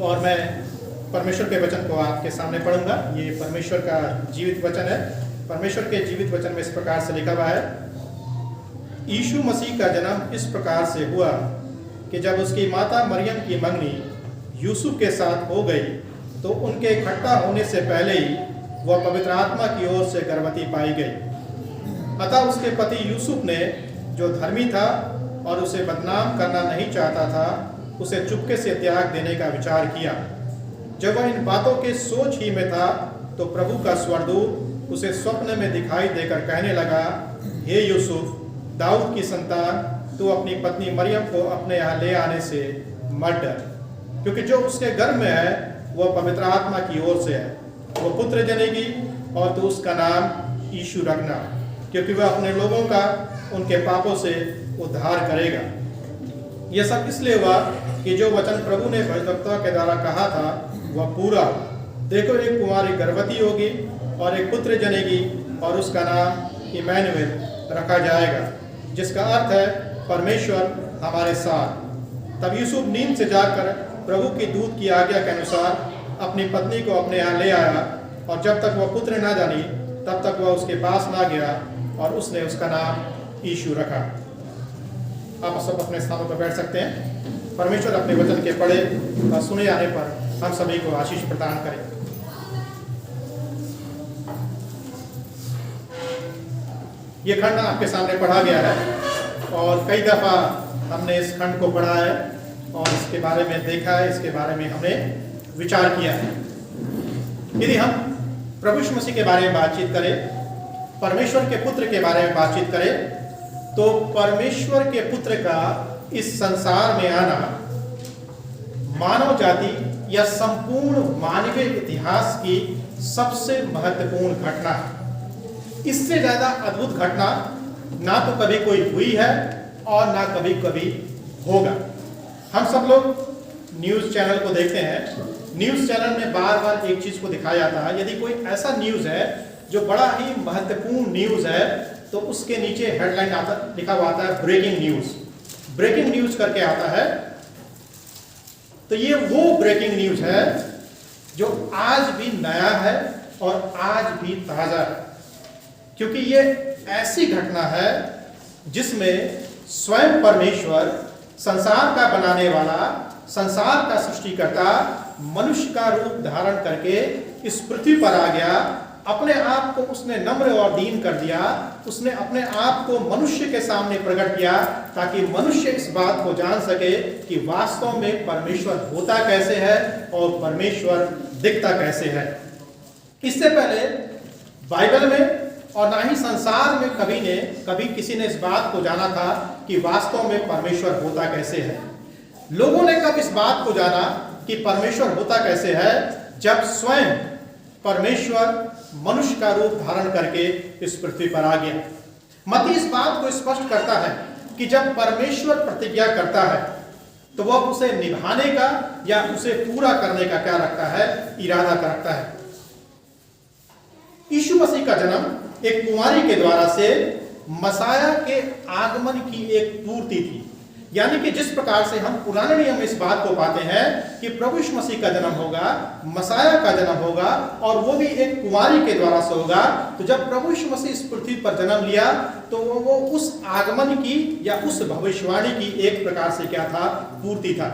और मैं परमेश्वर के वचन को आपके सामने पढ़ूंगा। ये परमेश्वर का जीवित वचन है। परमेश्वर के जीवित वचन में इस प्रकार से लिखा हुआ है, यीशु मसीह का जन्म इस प्रकार से हुआ कि जब उसकी माता मरियम की मंगनी यूसुफ के साथ हो गई तो उनके इकट्ठा होने से पहले ही वह पवित्र आत्मा की ओर से गर्भवती पाई गई। अतः उसके पति यूसुफ ने, जो धर्मी था और उसे बदनाम करना नहीं चाहता था, उसे चुपके से त्याग देने का विचार किया। जब वह इन बातों के सोच ही में था तो प्रभु का स्वर्गदूत उसे स्वप्न में दिखाई देकर कहने लगा, हे यूसुफ, दाऊद की संतान, तू अपनी पत्नी मरियम को अपने यहाँ ले आने से मत डर, क्योंकि जो उसके गर्भ में है वह पवित्र आत्मा की ओर से है। वह पुत्र जनेगी और तू उसका नाम यीशु रखना, क्योंकि वह अपने लोगों का उनके पापों से उद्धार करेगा। यह सब इसलिए हुआ कि जो वचन प्रभु ने भविष्यवक्ता के द्वारा कहा था वह पूरा। देखो, एक कुंवारी गर्भवती होगी और एक पुत्र जनेगी और उसका नाम इमैनुएल रखा जाएगा, जिसका अर्थ है परमेश्वर हमारे साथ। तब यूसुफ नींद से जाकर प्रभु की दूत की आज्ञा के अनुसार अपनी पत्नी को अपने यहाँ ले आया, और जब तक वह पुत्र ना जानी तब तक वह उसके पास ना गया, और उसने उसका नाम यीशु रखा। आप सब अपने स्थानों पर बैठ सकते हैं। परमेश्वर अपने वचन के पढ़े और सुने आने पर हम सभी को आशीष प्रदान करें। ये खंड आपके सामने पढ़ा गया है और कई दफा हमने इस खंड को पढ़ा है और इसके बारे में देखा है, इसके बारे में हमने विचार किया है। यदि हम प्रभु यीशु मसीह के बारे में बातचीत करें, परमेश्वर के पुत्र के बारे में बातचीत करें, तो परमेश्वर के पुत्र का इस संसार में आना मानव जाति या संपूर्ण मानवीय इतिहास की सबसे महत्वपूर्ण घटना है। इससे ज्यादा अद्भुत घटना ना तो कभी कोई हुई है और ना कभी कभी होगा। हम सब लोग न्यूज चैनल को देखते हैं। न्यूज चैनल में बार बार एक चीज को दिखाया जाता है। यदि कोई ऐसा न्यूज है जो बड़ा ही महत्वपूर्ण न्यूज है तो उसके नीचे हेडलाइन आता, लिखा हुआ आता है ब्रेकिंग न्यूज। ब्रेकिंग न्यूज करके आता है। तो ये वो ब्रेकिंग न्यूज है जो आज भी नया है और आज भी ताजा है, क्योंकि ये ऐसी घटना है जिसमें स्वयं परमेश्वर, संसार का बनाने वाला, संसार का सृष्टिकर्ता, मनुष्य का रूप धारण करके इस पृथ्वी पर आ गया। अपने आप को उसने नम्र और दीन कर दिया। उसने अपने आप को मनुष्य के सामने प्रकट किया ताकि मनुष्य इस बात को जान सके कि वास्तव में परमेश्वर होता कैसे है और परमेश्वर दिखता कैसे है। इससे पहले बाइबल में और ना ही संसार में कभी किसी ने इस बात को जाना था कि वास्तव में परमेश्वर होता कैसे है। लोगों ने कब इस बात को जाना कि परमेश्वर होता कैसे है? जब स्वयं परमेश्वर मनुष्य का रूप धारण करके इस पृथ्वी पर आ गया। मत्ती इस बात को स्पष्ट करता है कि जब परमेश्वर प्रतिज्ञा करता है तो वह उसे निभाने का या उसे पूरा करने का क्या रखता है? इरादा रखता है। यीशु मसीह का जन्म एक कुंवारी के द्वारा से मसाया के आगमन की एक पूर्ति थी। यानी कि जिस प्रकार से हम पुराने नियम में इस बात को पाते हैं कि प्रभु यीशु मसीह का जन्म होगा, मसाया का जन्म होगा और वो भी एक कुंवारी के द्वारा से होगा। तो जब प्रभु यीशु मसीह इस पृथ्वी पर जन्म लिया तो वो उस आगमन की या उस भविष्यवाणी की एक प्रकार से क्या था? पूर्ति था।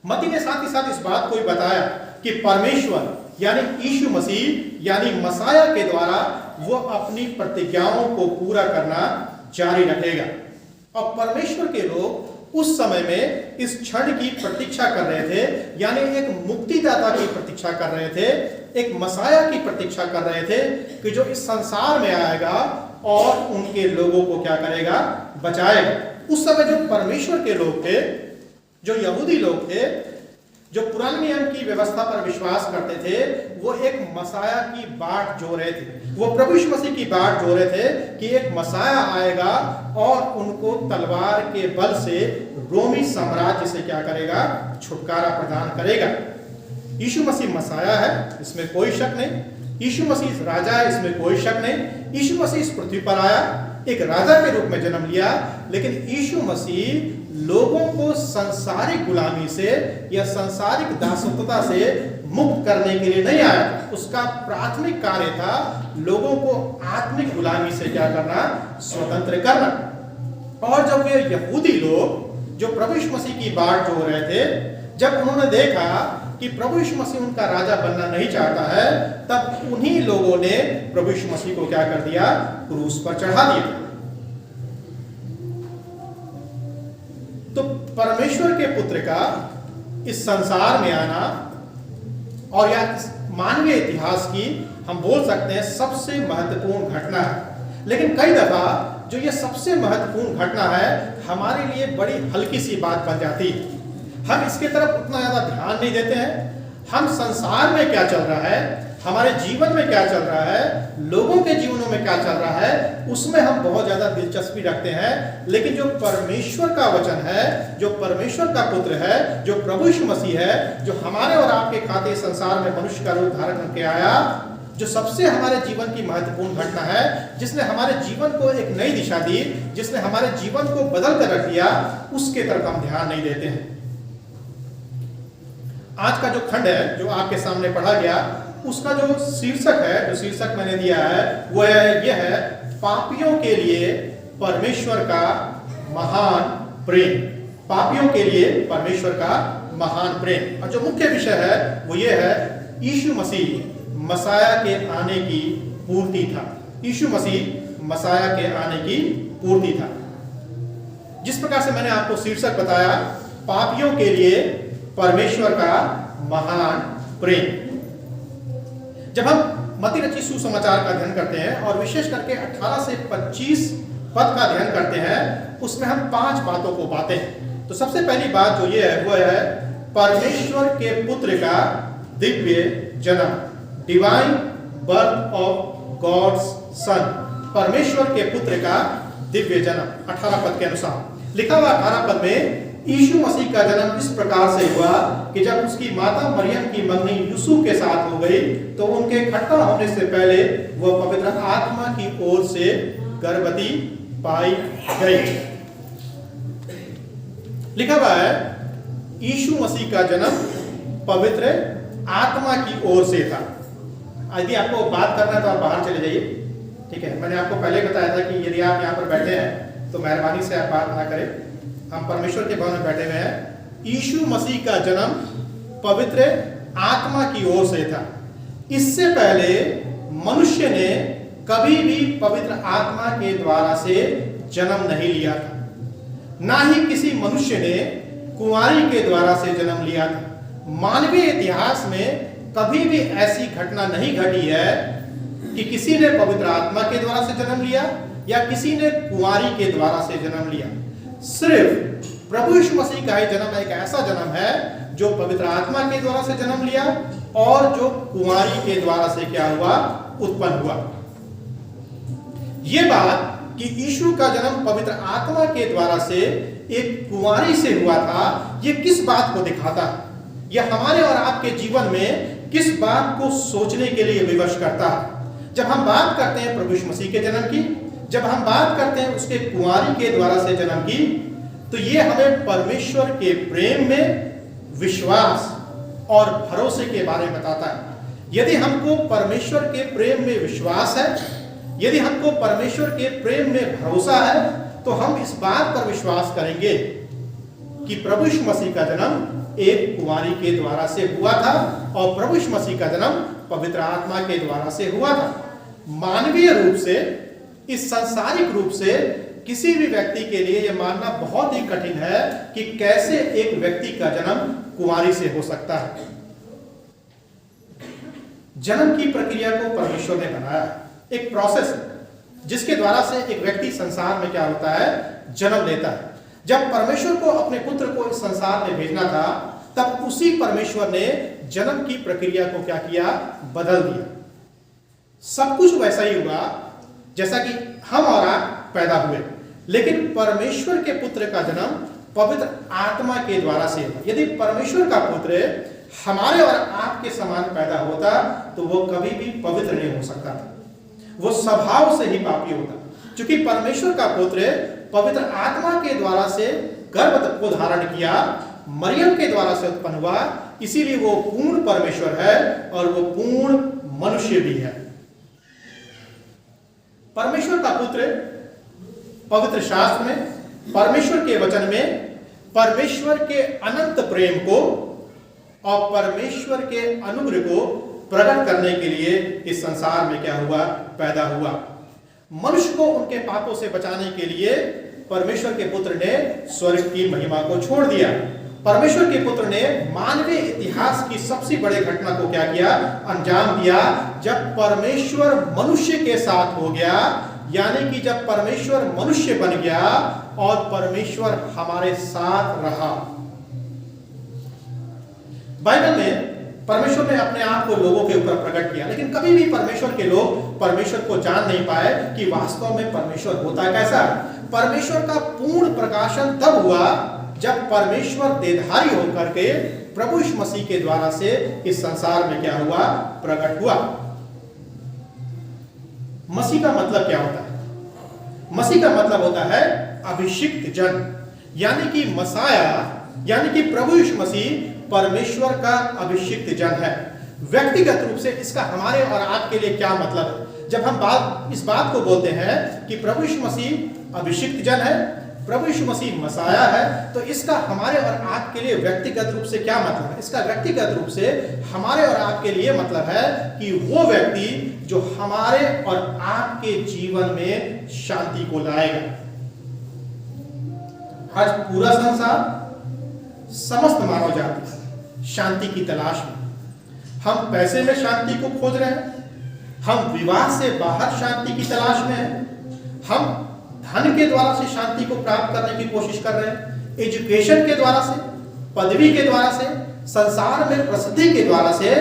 मत्ती ने साथ ही साथ इस बात को भी बताया कि परमेश्वर यानी यीशु मसीह यानी मसाया के द्वारा वो अपनी प्रतिज्ञाओं को पूरा करना जारी रखेगा। और परमेश्वर के लोग उस समय में इस क्षण की प्रतीक्षा कर रहे थे, यानी एक मुक्तिदाता की प्रतीक्षा कर रहे थे, एक मसाया की प्रतीक्षा कर रहे थे कि जो इस संसार में आएगा और उनके लोगों को क्या करेगा? बचाएगा। उस समय जो परमेश्वर के लोग थे, जो यहूदी लोग थे, जो पुराने नियम की व्यवस्था पर विश्वास करते थे, वो एक मसाया की बाट जो रहे थे। वो प्रभु यीशु मसीह की बाट जो रहे थे कि एक मसाया आएगा और उनको तलवार के बल से रोमी साम्राज्य से क्या करेगा? छुटकारा प्रदान करेगा। यीशु मसीह मसाया है, इसमें कोई शक नहीं। यीशु मसीह राजा है, इसमें कोई शक नहीं। यीशु मसीह इस पृथ्वी पर आया, एक राजा के रूप में जन्म लिया, लेकिन यीशु मसीह लोगों को सांसारिक गुलामी से या सांसारिक दासत्वता से मुक्त करने के लिए नहीं आया था। उसका प्राथमिक कार्य था लोगों को आत्मिक गुलामी से क्या करना, स्वतंत्र करना। और जब वे यहूदी लोग जो प्रभु यीशु मसीह की बाट जोह रहे थे, जब उन्होंने देखा कि प्रभु यीशु मसीह उनका राजा बनना नहीं चाहता है, तब उन्हीं लोगों ने प्रभु यीशु मसीह को क्या कर दिया, क्रूस पर चढ़ा दिया। तो परमेश्वर के पुत्र का इस संसार में आना और या इस मानवीय इतिहास की हम बोल सकते हैं सबसे महत्वपूर्ण घटना है। लेकिन कई दफा जो ये सबसे महत्वपूर्ण घटना है हमारे लिए बड़ी हल्की सी बात बन जाती है। हम इसके तरफ उतना ज्यादा ध्यान नहीं देते हैं। हम संसार में क्या चल रहा है, हमारे जीवन में क्या चल रहा है, लोगों के जीवनों में क्या चल रहा है, उसमें हम बहुत ज्यादा दिलचस्पी रखते हैं। लेकिन जो परमेश्वर का वचन है, जो परमेश्वर का पुत्र है, जो प्रभु यीशु मसीह है, जो हमारे और आपके खाते संसार में मनुष्य का रूप धारण करके आया, जो सबसे हमारे जीवन की महत्वपूर्ण घटना है, जिसने हमारे जीवन को एक नई दिशा दी, जिसने हमारे जीवन को बदल कर रख दिया, उसके तरफ हम ध्यान नहीं देते हैं। आज का जो खंड है जो आपके सामने पढ़ा गया, उसका जो शीर्षक है, जो शीर्षक मैंने दिया है वो है, यह है पापियों के लिए परमेश्वर का महान प्रेम। पापियों के लिए परमेश्वर का महान प्रेम। और जो मुख्य विषय है वो ये है, यीशु मसीह मसाया के आने की पूर्ति था। यीशु मसीह मसाया के आने की पूर्ति था। जिस प्रकार से मैंने आपको शीर्षक बताया, पापियों के लिए परमेश्वर का महान प्रेम। जब हम मत्ती रचित सुसमाचार का अध्ययन करते हैं और विशेष करके 18 से 25 पद का अध्ययन करते हैं, उसमें हम 5 बातों को पाते हैं। तो सबसे पहली बात जो ये है वो है परमेश्वर के पुत्र का दिव्य जन्म, डिवाइन बर्थ ऑफ गॉड्स सन। परमेश्वर के पुत्र का दिव्य जन्म 18 पद के अनुसार लिखा हुआ। 18 पद में यीशु मसीह का जन्म इस प्रकार से हुआ कि जब उसकी माता मरियम की मंगनी यूसुफ के साथ हो गई तो उनके खट्टा होने से पहले वह पवित्र आत्मा की ओर से गर्भवती पाई गई। लिखा हुआ है यीशु मसीह का जन्म पवित्र आत्मा की ओर से था। यदि आपको बात करना है तो आप बाहर चले जाइए, ठीक है। मैंने आपको पहले बताया था कि यदि आप यहाँ पर बैठे हैं तो मेहरबानी से आप बात ना करें। हम परमेश्वर के भवन में बैठे हुए हैं। यीशु मसीह का जन्म पवित्र आत्मा की ओर से था। इससे पहले मनुष्य ने कभी भी पवित्र आत्मा के द्वारा से जन्म नहीं लिया था, ना ही किसी मनुष्य ने कुंवारी के द्वारा से जन्म लिया था। मानवीय इतिहास में कभी भी ऐसी घटना नहीं घटी है कि किसी ने पवित्र आत्मा के द्वारा से जन्म लिया या किसी ने कुंवारी के द्वारा से जन्म लिया। सिर्फ प्रभु यीशु मसीह का ही जन्म एक ऐसा जन्म है जो पवित्र आत्मा के द्वारा से जन्म लिया और जो कुंवारी के द्वारा से क्या हुआ, उत्पन्न हुआ। यह बात कि यीशु का जन्म पवित्र आत्मा के द्वारा से एक कुंवारी से हुआ था, यह किस बात को दिखाता है? यह हमारे और आपके जीवन में किस बात को सोचने के लिए विवश करता है? जब हम बात करते हैं प्रभु यीशु मसीह के जन्म की, जब हम बात करते हैं उसके कुंवारी के द्वारा से जन्म की, तो ये हमें परमेश्वर के प्रेम में विश्वास और भरोसे के बारे में बताता है। यदि हमको परमेश्वर के प्रेम में विश्वास है, यदि हमको परमेश्वर के प्रेम में भरोसा है, तो हम इस बात पर विश्वास करेंगे कि प्रभु यीशु मसीह का जन्म एक कुंवारी के द्वारा से हुआ था और प्रभु यीशु मसीह का जन्म पवित्र आत्मा के द्वारा से हुआ था। मानवीय रूप से, इस सांसारिक रूप से किसी भी व्यक्ति के लिए यह मानना बहुत ही कठिन है कि कैसे एक व्यक्ति का जन्म कुंवारी से हो सकता है। जन्म की प्रक्रिया को परमेश्वर ने बनाया, एक प्रोसेस जिसके द्वारा से एक व्यक्ति संसार में क्या होता है, जन्म लेता है। जब परमेश्वर को अपने पुत्र को इस संसार में भेजना था, तब उसी परमेश्वर ने जन्म की प्रक्रिया को क्या किया, बदल दिया। सब कुछ वैसा ही हुआ जैसा कि हम और आप पैदा हुए, लेकिन परमेश्वर के पुत्र का जन्म पवित्र आत्मा के द्वारा से हुआ। यदि परमेश्वर का पुत्र हमारे और आपके समान पैदा होता तो वो कभी भी पवित्र नहीं हो सकता था, वो स्वभाव से ही पापी होता। क्योंकि परमेश्वर का पुत्र पवित्र आत्मा के द्वारा से गर्भ को धारण किया, मरियम के द्वारा से उत्पन्न हुआ, इसीलिए वो पूर्ण परमेश्वर है और वो पूर्ण मनुष्य भी है। परमेश्वर का पुत्र पवित्र शास्त्र में, परमेश्वर के वचन में परमेश्वर के अनंत प्रेम को और परमेश्वर के अनुग्रह को प्रकट करने के लिए इस संसार में क्या हुआ, पैदा हुआ। मनुष्य को उनके पापों से बचाने के लिए परमेश्वर के पुत्र ने स्वर्ग की महिमा को छोड़ दिया। परमेश्वर के पुत्र ने मानवीय इतिहास की सबसे बड़ी घटना को क्या किया, अंजाम दिया। जब परमेश्वर मनुष्य के साथ हो गया, यानी कि जब परमेश्वर मनुष्य बन गया और परमेश्वर हमारे साथ रहा। बाइबल में परमेश्वर ने अपने आप को लोगों के ऊपर प्रकट किया, लेकिन कभी भी परमेश्वर के लोग परमेश्वर को जान नहीं पाए कि वास्तव में परमेश्वर होता कैसा। परमेश्वर का पूर्ण प्रकाशन तब हुआ जब परमेश्वर देहधारी होकर के प्रभु यीशु मसीह के द्वारा से इस संसार में क्या हुआ, प्रकट हुआ। मसीह का मतलब क्या होता है? मसीह का मतलब होता है अभिषिक्त जन, यानी कि मसाया, यानी कि प्रभु यीशु मसीह परमेश्वर का अभिषिक्त जन है। व्यक्तिगत रूप से इसका हमारे और आपके लिए क्या मतलब है? जब हम इस बात को बोलते हैं कि प्रभु यीशु मसीह अभिषिक्त जन है, प्रभु यीशु मसीह मसाया है, तो इसका हमारे और आपके लिए व्यक्तिगत रूप से क्या मतलब है? इसका व्यक्तिगत रूप से हमारे और आपके लिए मतलब है कि वो व्यक्ति जो हमारे और आपके जीवन में शांति को लाएगा। आज पूरा संसार, समस्त मानव जाति शांति की तलाश में। हम पैसे में शांति को खोज रहे हैं, हम विवाह से बाहर शांति की तलाश में हैं, हम धन के द्वारा से शांति को प्राप्त करने की कोशिश कर रहे हैं, एजुकेशन के द्वारा से, पदवी के द्वारा से, संसार में प्रसिद्धि के द्वारा से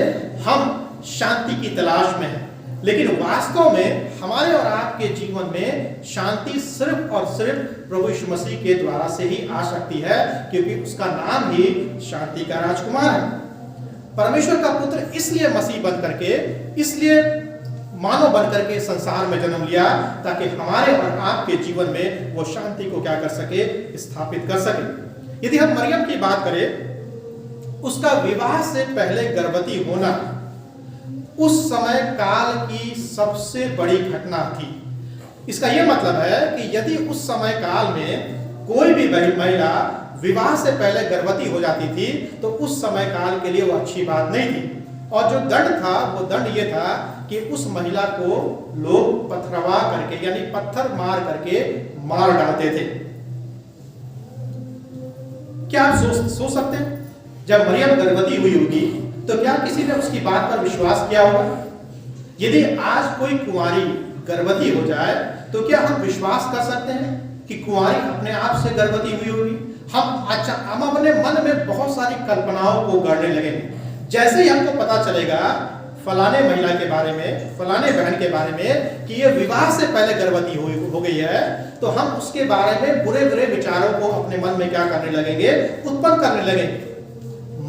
हम शांति की तलाश में हैं। लेकिन वास्तव में हमारे और आपके जीवन में शांति सिर्फ और सिर्फ प्रभु यीशु मसीह के द्वारा से ही आ सकती है, क्योंकि उसका नाम ही शांति का राजकुमार है। परमेश्वर का पुत्र इसलिए मसीह बन करके, इसलिए मानव बन करके संसार में जन्म लिया ताकि हमारे और आपके जीवन में वो शांति को क्या कर सके, स्थापित कर सके। यदि हम मरियम की बात करें, उसका विवाह से पहले गर्भवती होना उस समय काल की सबसे बड़ी घटना थी। इसका यह मतलब है कि यदि उस समय काल में कोई भी महिला विवाह से पहले गर्भवती हो जाती थी तो उस समय काल के लिए वो अच्छी बात नहीं थी। और जो दंड था वो दंड ये था कि उस महिला को लोग पथरवा करके, यानी पत्थर मार करके मार डालते थे। क्या आप सोच सकते हैं, जब मरियम गर्भवती हुई होगी तो क्या किसी ने उसकी बात पर विश्वास किया होगा? यदि आज कोई कुंवारी गर्भवती हो जाए तो क्या हम विश्वास कर सकते हैं कि कुंवारी अपने आप से गर्भवती हुई होगी? हम अपने मन में बहुत सारी कल्पनाओं को गढ़ने लगेंगे। जैसे ही हमको पता चलेगा फलाने महिला के बारे में, फलाने बहन के बारे में कि ये विवाह से पहले गर्भवती हो गई है, तो हम उसके बारे में बुरे बुरे विचारों को अपने मन में क्या करने लगेंगे, उत्पन्न करने लगेंगे।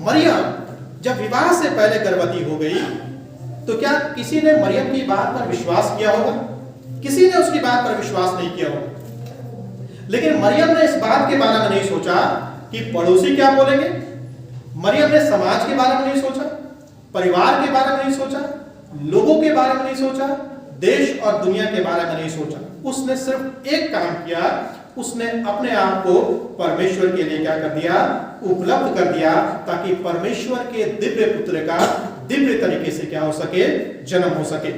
मरियम जब विवाह से पहले गर्भवती हो गई तो क्या किसी ने मरियम की बात पर विश्वास किया होगा? किसी ने उसकी बात पर विश्वास नहीं किया होगा। लेकिन मरियम ने इस बात के बारे में नहीं सोचा कि पड़ोसी क्या बोलेंगे। मरियम ने समाज के बारे में नहीं सोचा, परिवार के बारे में नहीं सोचा, लोगों के बारे में नहीं सोचा, देश और दुनिया के बारे में नहीं सोचा। उसने सिर्फ एक काम किया, उसने अपने आप को परमेश्वर के लिए क्या कर दिया, उपलब्ध कर दिया, ताकि परमेश्वर के दिव्य पुत्र का दिव्य तरीके से क्या हो सके, जन्म हो सके।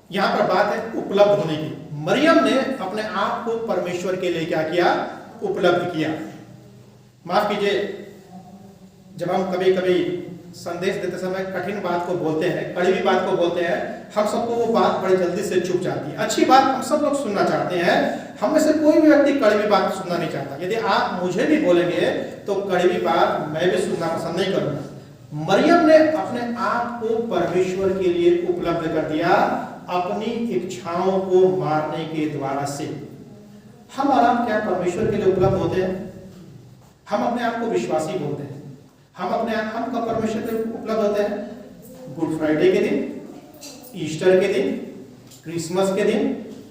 यहां पर बात है उपलब्ध होने की। मरियम ने अपने आप को परमेश्वर के लिए क्या किया, उपलब्ध किया। माफ कीजिए, जब हम कभी कभी संदेश देते समय कठिन बात को बोलते हैं, कड़वी बात को बोलते हैं, हम सबको वो बात बड़ी जल्दी से चुप जाती है। अच्छी बात हम सब लोग सुनना चाहते हैं, हम में से कोई भी व्यक्ति कड़वी बात सुनना नहीं चाहता। यदि आप मुझे भी बोलेंगे तो कड़वी बात मैं भी सुनना पसंद नहीं करूंगा। मरियम ने अपने आप को परमेश्वर के लिए उपलब्ध कर दिया, अपनी इच्छाओं को मारने के द्वारा से। हम और आप क्या परमेश्वर के लिए उपलब्ध होते हैं? हम अपने आप को विश्वासी बोलते हैं। हम कब परमेश्वर के लिए उपलब्ध होते हैं? गुड फ्राइडे के दिन, ईस्टर के दिन, क्रिसमस के दिन।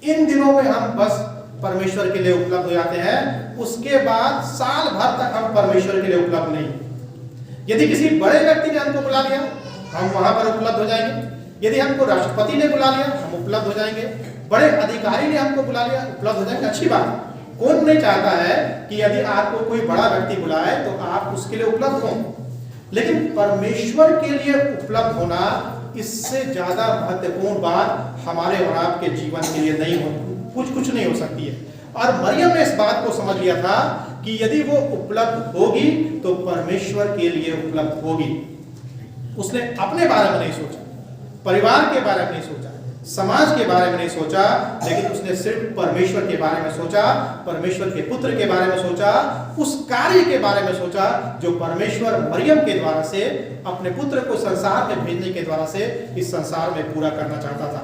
इन दिनों में हम बस परमेश्वर के लिए उपलब्ध हो जाते हैं, उसके बाद साल भर तक हम परमेश्वर के लिए उपलब्ध नहीं। यदि किसी बड़े व्यक्ति ने हमको बुला लिया, हम वहां पर उपलब्ध हो जाएंगे। यदि हमको राष्ट्रपति ने बुला लिया, हम उपलब्ध हो जाएंगे। बड़े अधिकारी ने हमको बुला लिया, उपलब्ध हो जाएंगे। अच्छी बात, कौन नहीं चाहता है कि यदि आपको कोई बड़ा व्यक्ति बुलाए तो आप उसके लिए उपलब्ध हों। लेकिन परमेश्वर के लिए उपलब्ध होना, इससे ज्यादा महत्वपूर्ण बात हमारे और आपके जीवन के लिए नहीं हो, कुछ नहीं हो सकती है। और मरियम ने इस बात को समझ लिया था कि यदि वो उपलब्ध होगी तो परमेश्वर के लिए उपलब्ध होगी। उसने अपने बारे में नहीं सोचा, परिवार के बारे में नहीं सोचा, समाज के बारे में नहीं सोचा, लेकिन उसने सिर्फ परमेश्वर के बारे में सोचा, परमेश्वर के पुत्र के बारे में सोचा, उस कार्य के बारे में सोचा जो परमेश्वर मरियम के द्वारा से अपने पुत्र को संसार में भेजने के द्वारा से इस संसार में पूरा करना चाहता था।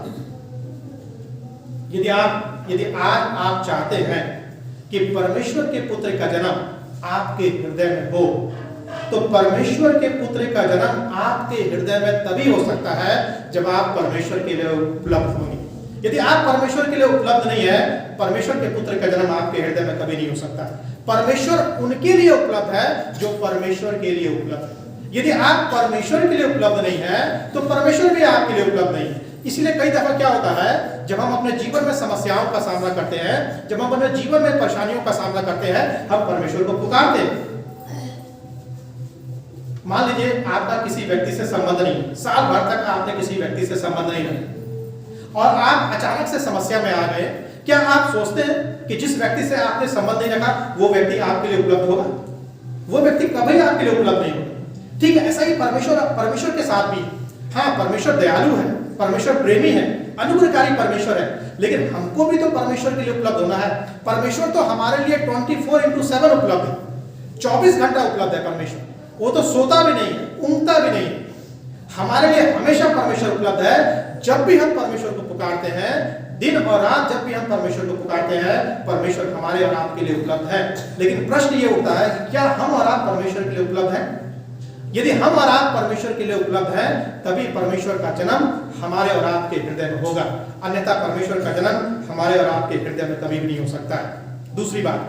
यदि आज आप चाहते हैं कि परमेश्वर के पुत्र का जन्म आपके हृदय में हो, तो परमेश्वर के पुत्र का जन्म आपके हृदय में तभी हो सकता है जब आप परमेश्वर के लिए उपलब्ध होंगे। यदि आप परमेश्वर के लिए उपलब्ध नहीं है, परमेश्वर के पुत्र का जन्म आपके हृदय में कभी नहीं हो सकता। परमेश्वर उनके लिए उपलब्ध है जो परमेश्वर के लिए उपलब्ध है। यदि आप परमेश्वर के लिए उपलब्ध नहीं है तो परमेश्वर भी आपके लिए उपलब्ध नहीं है। इसलिए कई दफा क्या होता है, जब हम अपने जीवन में समस्याओं का सामना करते हैं, जब हम अपने जीवन में परेशानियों का सामना करते हैं, हम परमेश्वर को पुकारते हैं। मान लीजिए आपका किसी व्यक्ति से संबंध नहीं, साल भर तक आपने किसी व्यक्ति से संबंध नहीं रखा और आप अचानक से समस्या में आ गए। क्या आप सोचते हैं कि जिस व्यक्ति से आपने संबंध नहीं रखा वो व्यक्ति आपके लिए उपलब्ध होगा? वो व्यक्ति कभी आपके लिए उपलब्ध नहीं होगा। ठीक है, ऐसा ही परमेश्वर के साथ भी। हाँ, परमेश्वर दयालु है, परमेश्वर प्रेमी है, अनुग्रहकारी परमेश्वर है, लेकिन हमको भी तो परमेश्वर के लिए उपलब्ध होना है। परमेश्वर तो हमारे लिए 24/7 उपलब्ध है, 24 घंटा उपलब्ध है परमेश्वर। वो तो सोता भी नहीं है, ऊँगता भी नहीं है। हमारे लिए हमेशा परमेश्वर उपलब्ध है। जब भी हम परमेश्वर को पुकारते हैं, दिन और रात जब भी हम परमेश्वर को पुकारते हैं, परमेश्वर हमारे और आपके लिए उपलब्ध है। लेकिन प्रश्न ये उठता है कि क्या हम और आप परमेश्वर के लिए उपलब्ध हैं? यदि हम और आप परमेश्वर के लिए उपलब्ध हैं, तभी परमेश्वर का जन्म हमारे और आपके हृदय में होगा। अन्यथा परमेश्वर का जन्म हमारे और आपके हृदय में कभी भी नहीं हो सकता है। दूसरी बात,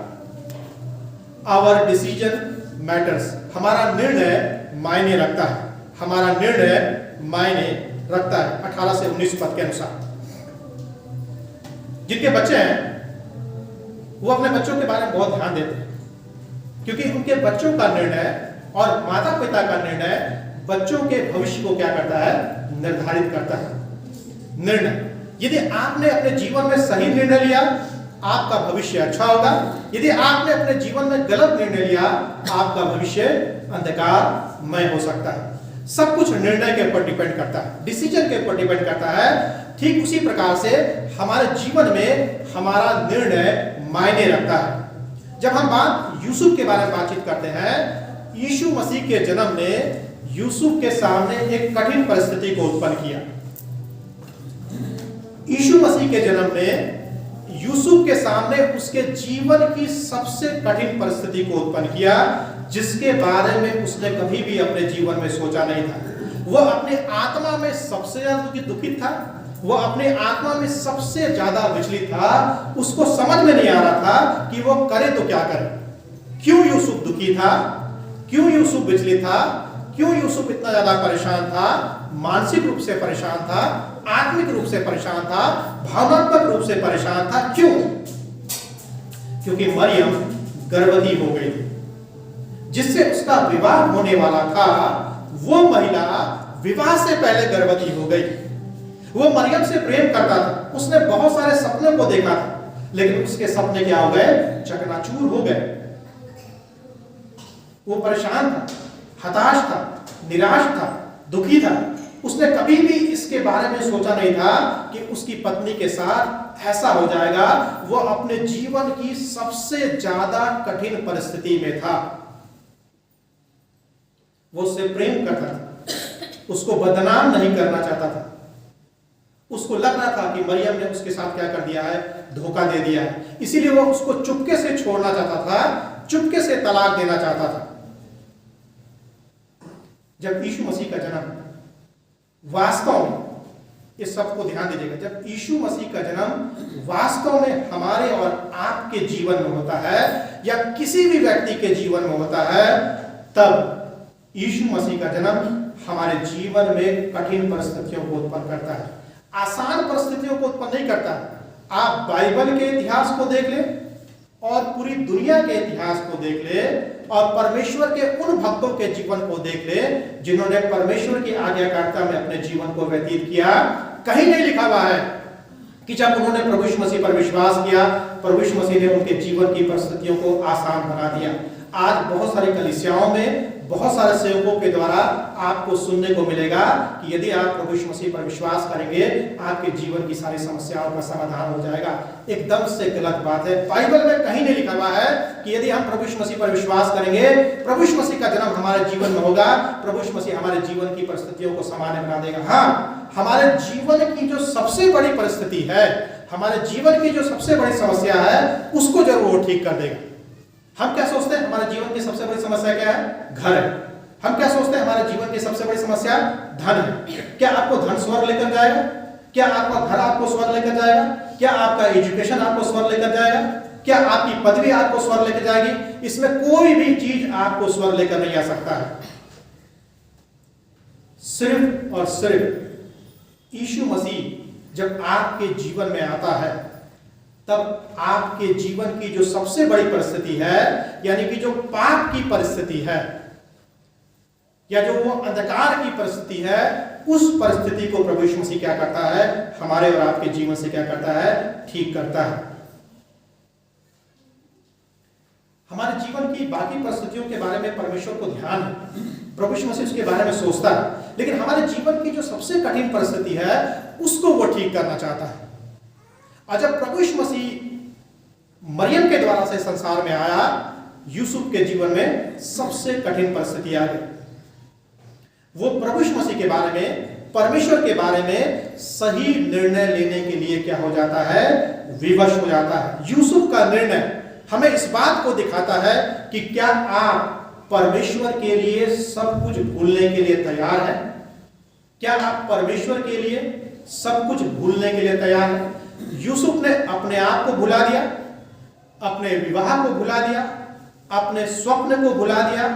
आवर डिसीजन मैटर्स। हमारा निर्णय मायने रखता है, हमारा निर्णय मायने रखता है। 18 से 19 पद के अनुसार जिनके बच्चे हैं वो अपने बच्चों के बारे में बहुत ध्यान देते हैं, क्योंकि उनके बच्चों का निर्णय और माता पिता का निर्णय बच्चों के भविष्य को क्या करता है? निर्धारित करता है। निर्णय, यदि आपने अपने जीवन में सही निर्णय लिया, आपका भविष्य अच्छा होगा। यदि आपने अपने जीवन में गलत निर्णय लिया, आपका भविष्य अंधकारमय हो सकता है। सब कुछ निर्णय के ऊपर डिपेंड करता है, डिसीजन के ऊपर डिपेंड करता है। ठीक उसी प्रकार से हमारे जीवन में हमारा निर्णय मायने रखता है। जब हम बात यूसुफ के बारे में बातचीत करते हैं, यीशु मसीह के जन्म ने यूसुफ के सामने एक कठिन परिस्थिति को उत्पन्न किया। यीशु मसीह के जन्म ने यूसुफ के सामने उसके जीवन की सबसे कठिन परिस्थिति को उत्पन्न किया, जिसके बारे में उसने कभी भी अपने जीवन में सोचा नहीं था। वह अपने आत्मा में सबसे ज्यादा दुखित था, वह अपने आत्मा में सबसे ज्यादा विचलित था। उसको समझ में नहीं आ रहा था कि वो करे तो क्या करे। क्यों यूसुफ दुखी था, क्यों यूसुफ विचलित था, क्यों यूसुफ इतना ज्यादा परेशान था? मानसिक रूप से परेशान था, आत्मिक रूप से परेशान था, भावनात्मक रूप से परेशान था। क्यों? क्योंकि मरियम गर्भवती हो गई थी, जिससे उसका विवाह होने वाला था। वो महिला विवाह से पहले गर्भवती हो गई। वो मरियम से प्रेम करता था, उसने बहुत सारे सपनों को देखा था, लेकिन उसके सपने क्या हो गए? चकनाचूर हो गए। वो परेशान था, हताश था, निराश था, दुखी था। उसने कभी भी इसके बारे में सोचा नहीं था कि उसकी पत्नी के साथ ऐसा हो जाएगा। वो अपने जीवन की सबसे ज्यादा कठिन परिस्थिति में था। वो उससे प्रेम करता था, उसको बदनाम नहीं करना चाहता था। उसको लग रहा था कि मरियम ने उसके साथ क्या कर दिया है? धोखा दे दिया है। इसीलिए वो उसको चुपके से छोड़ना चाहता था, चुपके से तलाक देना चाहता था। जब यीशु मसीह का जन्म वास्तव में इस सब को ध्यान दीजिएगा, जब यीशु मसीह का जन्म वास्तव में हमारे और आपके जीवन में होता है या किसी भी व्यक्ति के जीवन में होता है, तब यीशु मसीह का जन्म हमारे जीवन में कठिन परिस्थितियों को उत्पन्न करता है, आसान परिस्थितियों को उत्पन्न नहीं करता। आप बाइबल के इतिहास को देख ले और पूरी दुनिया के इतिहास को देख ले और परमेश्वर के उन भक्तों के जीवन को देख ले जिन्होंने परमेश्वर की आज्ञाकारिता में अपने जीवन को व्यतीत किया। कहीं नहीं लिखा हुआ है कि जब उन्होंने प्रभु यीशु मसीह पर विश्वास किया, प्रभु यीशु मसीह ने उनके जीवन की परिस्थितियों को आसान बना दिया। आज बहुत सारी कलीसियाओं में बहुत सारे सेवकों के द्वारा आपको सुनने को मिलेगा कि यदि आप प्रभु यीशु मसीह पर विश्वास करेंगे, आपके जीवन की सारी समस्याओं का समाधान हो जाएगा। एकदम से गलत बात है। बाइबल में कहीं नहीं लिखा हुआ है कि यदि हम प्रभु यीशु मसीह पर विश्वास करेंगे, प्रभु यीशु मसीह का जन्म हमारे जीवन में होगा, प्रभु यीशु मसीह हमारे जीवन की परिस्थितियों को सामान्य बना देगा। हाँ, हमारे जीवन की जो सबसे बड़ी परिस्थिति है, हमारे जीवन की जो सबसे बड़ी समस्या है, उसको जरूर वो ठीक कर देगा। हम क्या सोचते हैं हमारे जीवन की सबसे बड़ी समस्या क्या है? घर है। हम क्या सोचते हैं हमारे जीवन की सबसे बड़ी समस्या धन है। क्या आपको धन स्वर्ग लेकर जाएगा? क्या आपका घर आपको स्वर्ग लेकर जाएगा? क्या आपका एजुकेशन आपको स्वर्ग लेकर जाएगा? क्या आपकी पदवी आपको स्वर्ग लेकर जाएगी? इसमें कोई भी चीज आपको स्वर्ग लेकर नहीं आ सकता है। सिर्फ और सिर्फ यीशु मसीह जब आपके जीवन में आता है, तब आपके जीवन की जो सबसे बड़ी परिस्थिति है, यानी कि जो पाप की परिस्थिति है या जो वो अंधकार की परिस्थिति है, उस परिस्थिति को प्रभु यीशु मसीह क्या करता है? हमारे और आपके जीवन से क्या करता है? ठीक करता है। हमारे जीवन की बाकी परिस्थितियों के बारे में परमेश्वर को ध्यान है, प्रभु यीशु मसीह उसके बारे में सोचता है, लेकिन हमारे जीवन की जो सबसे कठिन परिस्थिति है, उसको वो ठीक करना चाहता है। और जब प्रभु यीशु मसीह मरियम के द्वारा से संसार में आया, यूसुफ के जीवन में सबसे कठिन परिस्थिति आ गई। वो प्रभु यीशु मसीह के बारे में, परमेश्वर के बारे में सही निर्णय लेने के लिए क्या हो जाता है? विवश हो जाता है। यूसुफ का निर्णय हमें इस बात को दिखाता है कि क्या आप परमेश्वर के लिए सब कुछ भूलने के लिए तैयार हैं? क्या आप परमेश्वर के लिए सब कुछ भूलने के लिए तैयार हैं? यूसुफ ने अपने आप को भुला दिया, अपने विवाह को भुला दिया, अपने स्वप्न को भुला दिया।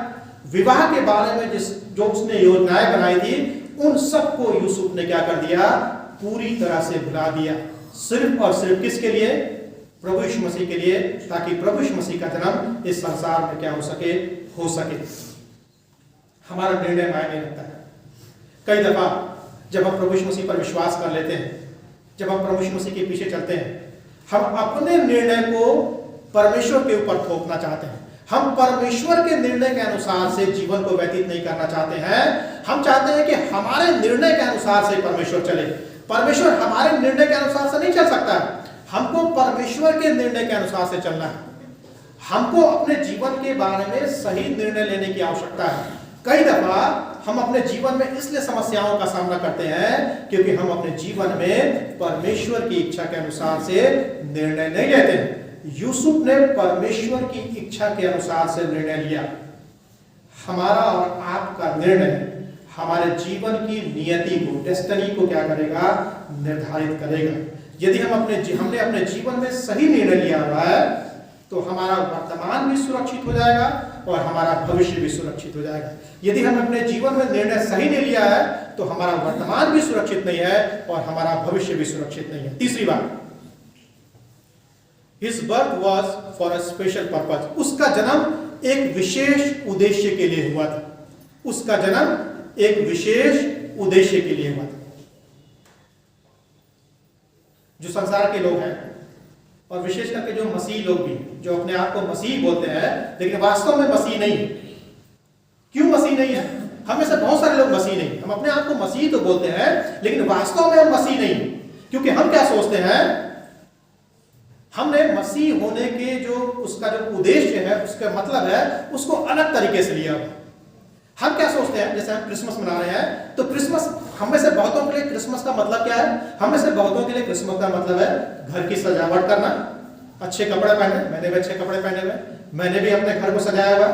विवाह के बारे में जो उसने योजनाएं बनाई थी, उन सबको यूसुफ ने क्या कर दिया? पूरी तरह से भुला दिया। सिर्फ और सिर्फ किसके लिए? प्रभु यीशु मसीह के लिए, ताकि प्रभु यीशु मसीह का जन्म इस संसार में क्या हो सके? हमारा निर्णय मायने रखता है। कई दफा जब हम प्रभु यीशु मसीह पर विश्वास कर लेते हैं, जब हम प्रभु यीशु मसीह के पीछे चलते हैं, हम अपने निर्णय को परमेश्वर के ऊपर थोपना चाहते हैं। हम परमेश्वर के निर्णय के अनुसार से जीवन को व्यतीत नहीं करना चाहते हैं। हम चाहते हैं कि हमारे निर्णय के अनुसार से परमेश्वर चले। परमेश्वर हमारे निर्णय के अनुसार से नहीं चल सकता है। हमको परमेश्वर के निर्णय के अनुसार से चलना है। हमको अपने जीवन के बारे में सही निर्णय लेने की आवश्यकता है। कई दफा हम अपने जीवन में इसलिए समस्याओं का सामना करते हैं क्योंकि हम अपने जीवन में परमेश्वर की इच्छा के अनुसार से निर्णय नहीं लेते हैं। यूसुफ ने परमेश्वर की इच्छा के अनुसार से निर्णय लिया। हमारा और आपका निर्णय हमारे जीवन की नियति को, डेस्टिनी को क्या करेगा? निर्धारित करेगा। यदि हमने अपने जीवन में सही निर्णय लिया हुआ है, तो हमारा वर्तमान भी सुरक्षित हो जाएगा और हमारा भविष्य भी सुरक्षित हो जाएगा। यदि हम अपने जीवन में निर्णय सही नहीं लिया है, तो हमारा वर्तमान भी सुरक्षित नहीं है और हमारा भविष्य भी सुरक्षित नहीं है। तीसरी बात, His birth was for a special purpose. उसका जन्म एक विशेष उद्देश्य के लिए हुआ था। उसका जन्म एक विशेष उद्देश्य के लिए हुआ था। जो संसार के लोग हैं और विशेष करके जो मसीह लोग भी, जो अपने आप को मसीह बोलते हैं लेकिन वास्तव में मसीह नहीं है। क्यों मसीह नहीं है? हमें से बहुत सारे लोग मसीह नहीं, हम अपने आप को मसीह तो बोलते हैं लेकिन वास्तव में हम मसीह नहीं। क्योंकि हम क्या सोचते हैं? हमने मसीह होने के जो उसका जो उद्देश्य है, उसका मतलब है, उसको अलग तरीके से लिया। हम क्या सोचते हैं? जैसे हम क्रिसमस मना रहे हैं, तो क्रिसमस हम में से बहुतों के लिए क्रिसमस का मतलब क्या है? हम में से बहुतों के लिए क्रिसमस का मतलब है घर की सजावट करना, अच्छे कपड़े पहने। मैंने भी अच्छे कपड़े पहने हुए, मैंने भी अपने घर को सजाया हुआ।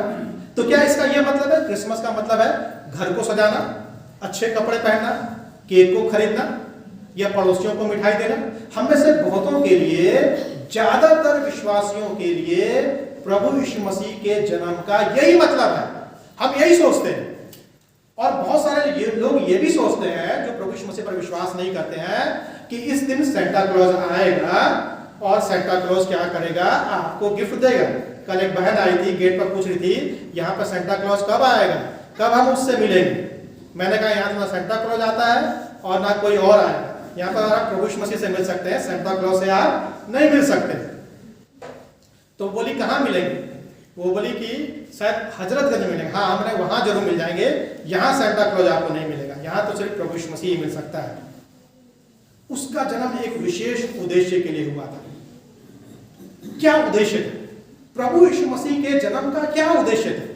तो क्या इसका यह मतलब है? क्रिसमस का मतलब है घर को सजाना, अच्छे कपड़े पहनना, केक को खरीदना? या पड़ोसियों को मिठाई देना। हम में से बहुतों के लिए, ज्यादातर विश्वासियों के लिए प्रभु यीशु मसीह के जन्म का यही मतलब है। हम यही सोचते हैं। और बहुत सारे लोग ये भी सोचते हैं जो प्रभु यीशु मसीह पर विश्वास नहीं करते हैं कि इस दिन सेंटा क्लॉज आएगा और सेंटा क्लॉज क्या करेगा, आपको गिफ्ट देगा। कल एक बहन आई थी, गेट पर पूछ रही थी यहाँ पर सेंटा क्लॉज कब आएगा, कब हम उससे मिलेंगे। मैंने कहा यहाँ ना सेंटा क्लॉज आता है और ना कोई और आएगा। यहाँ पर आप प्रभु यीशु मसीह से मिल सकते हैं, सेंटा क्लॉज से आप नहीं मिल सकते। तो बोली कहाँ मिलेंगे? वो बोली कि शायद हजरतगंज मिलेंगे। हाँ, हमने वहां जरूर मिल जाएंगे, यहाँ सेंटा क्लॉज आपको नहीं मिलेगा, यहाँ तो सिर्फ प्रभु यीशु मसीह ही मिल सकता है। उसका जन्म एक विशेष उद्देश्य के लिए हुआ था। क्या उद्देश्य था? प्रभु यीशु मसीह के जन्म का क्या उद्देश्य था?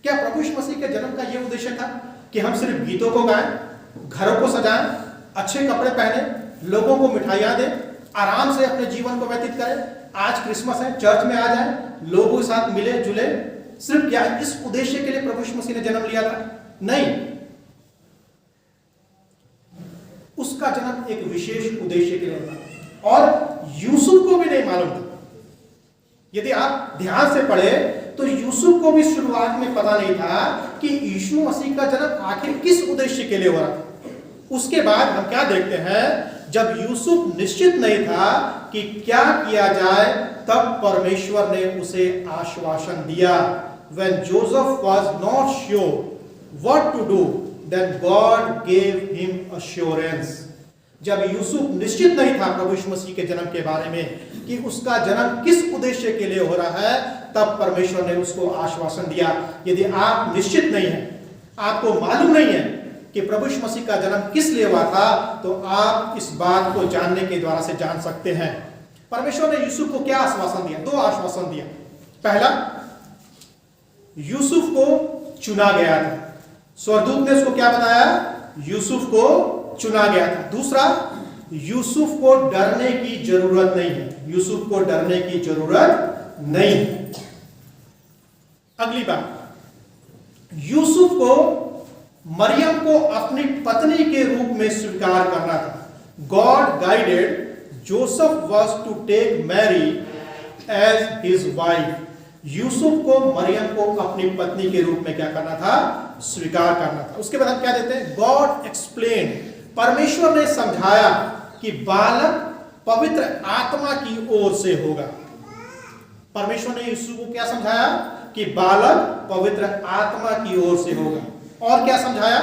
क्या प्रभु यीशु मसीह के जन्म का यह उद्देश्य था कि हम सिर्फ गीतों को गाएं, घरों को सजाएं, अच्छे कपड़े पहने, लोगों को मिठाइयां दें, आराम से अपने जीवन को व्यतीत करें, आज क्रिसमस है चर्च में आ जाएं, लोगों के साथ मिले जुले? सिर्फ क्या इस उद्देश्य के लिए प्रभु यीशु मसीह ने जन्म लिया था? नहीं, उसका जन्म एक विशेष उद्देश्य के लिए था और यूसुफ को भी नहीं मालूम था। यदि आप ध्यान से पढ़े तो यूसुफ को भी शुरुआत में पता नहीं था कि यीशु मसीह का जन्म आखिर किस उद्देश्य के लिए हो रहा था। उसके बाद हम क्या देखते हैं, जब यूसुफ निश्चित नहीं था कि क्या किया जाए, तब परमेश्वर ने उसे आश्वासन दिया। When Joseph was not sure what to do, then God gave him assurance. जब यूसुफ निश्चित नहीं था प्रभु यीशु मसीह के जन्म के बारे में कि उसका जन्म किस उद्देश्य के लिए हो रहा है, तब परमेश्वर ने उसको आश्वासन दिया। यदि आप निश्चित नहीं हैं, आपको मालूम नहीं है कि प्रभु यीशु मसीह का जन्म किस लिए हुआ था, तो आप इस बात को जानने के द्वारा से जान सकते हैं। परमेश्वर ने यूसुफ को क्या आश्वासन दिया? 2 आश्वासन दिया। पहला, यूसुफ को चुना गया था। स्वर्गदूत ने उसको क्या बताया? यूसुफ को चुना गया था। दूसरा, यूसुफ को डरने की जरूरत नहीं है। यूसुफ को डरने की जरूरत नहीं है। अगली बात, यूसुफ को मरियम को अपनी पत्नी के रूप में स्वीकार करना था। God guided Joseph was to take Mary as his wife. Yusuf को मरियम को अपनी पत्नी के रूप में क्या करना था? स्वीकार करना था। उसके बाद हम क्या देते हैं? गॉड एक्सप्लेन, परमेश्वर ने समझाया कि बालक पवित्र आत्मा की ओर से होगा। परमेश्वर ने यीशु को क्या समझाया? कि बालक पवित्र आत्मा की ओर से होगा। और क्या समझाया?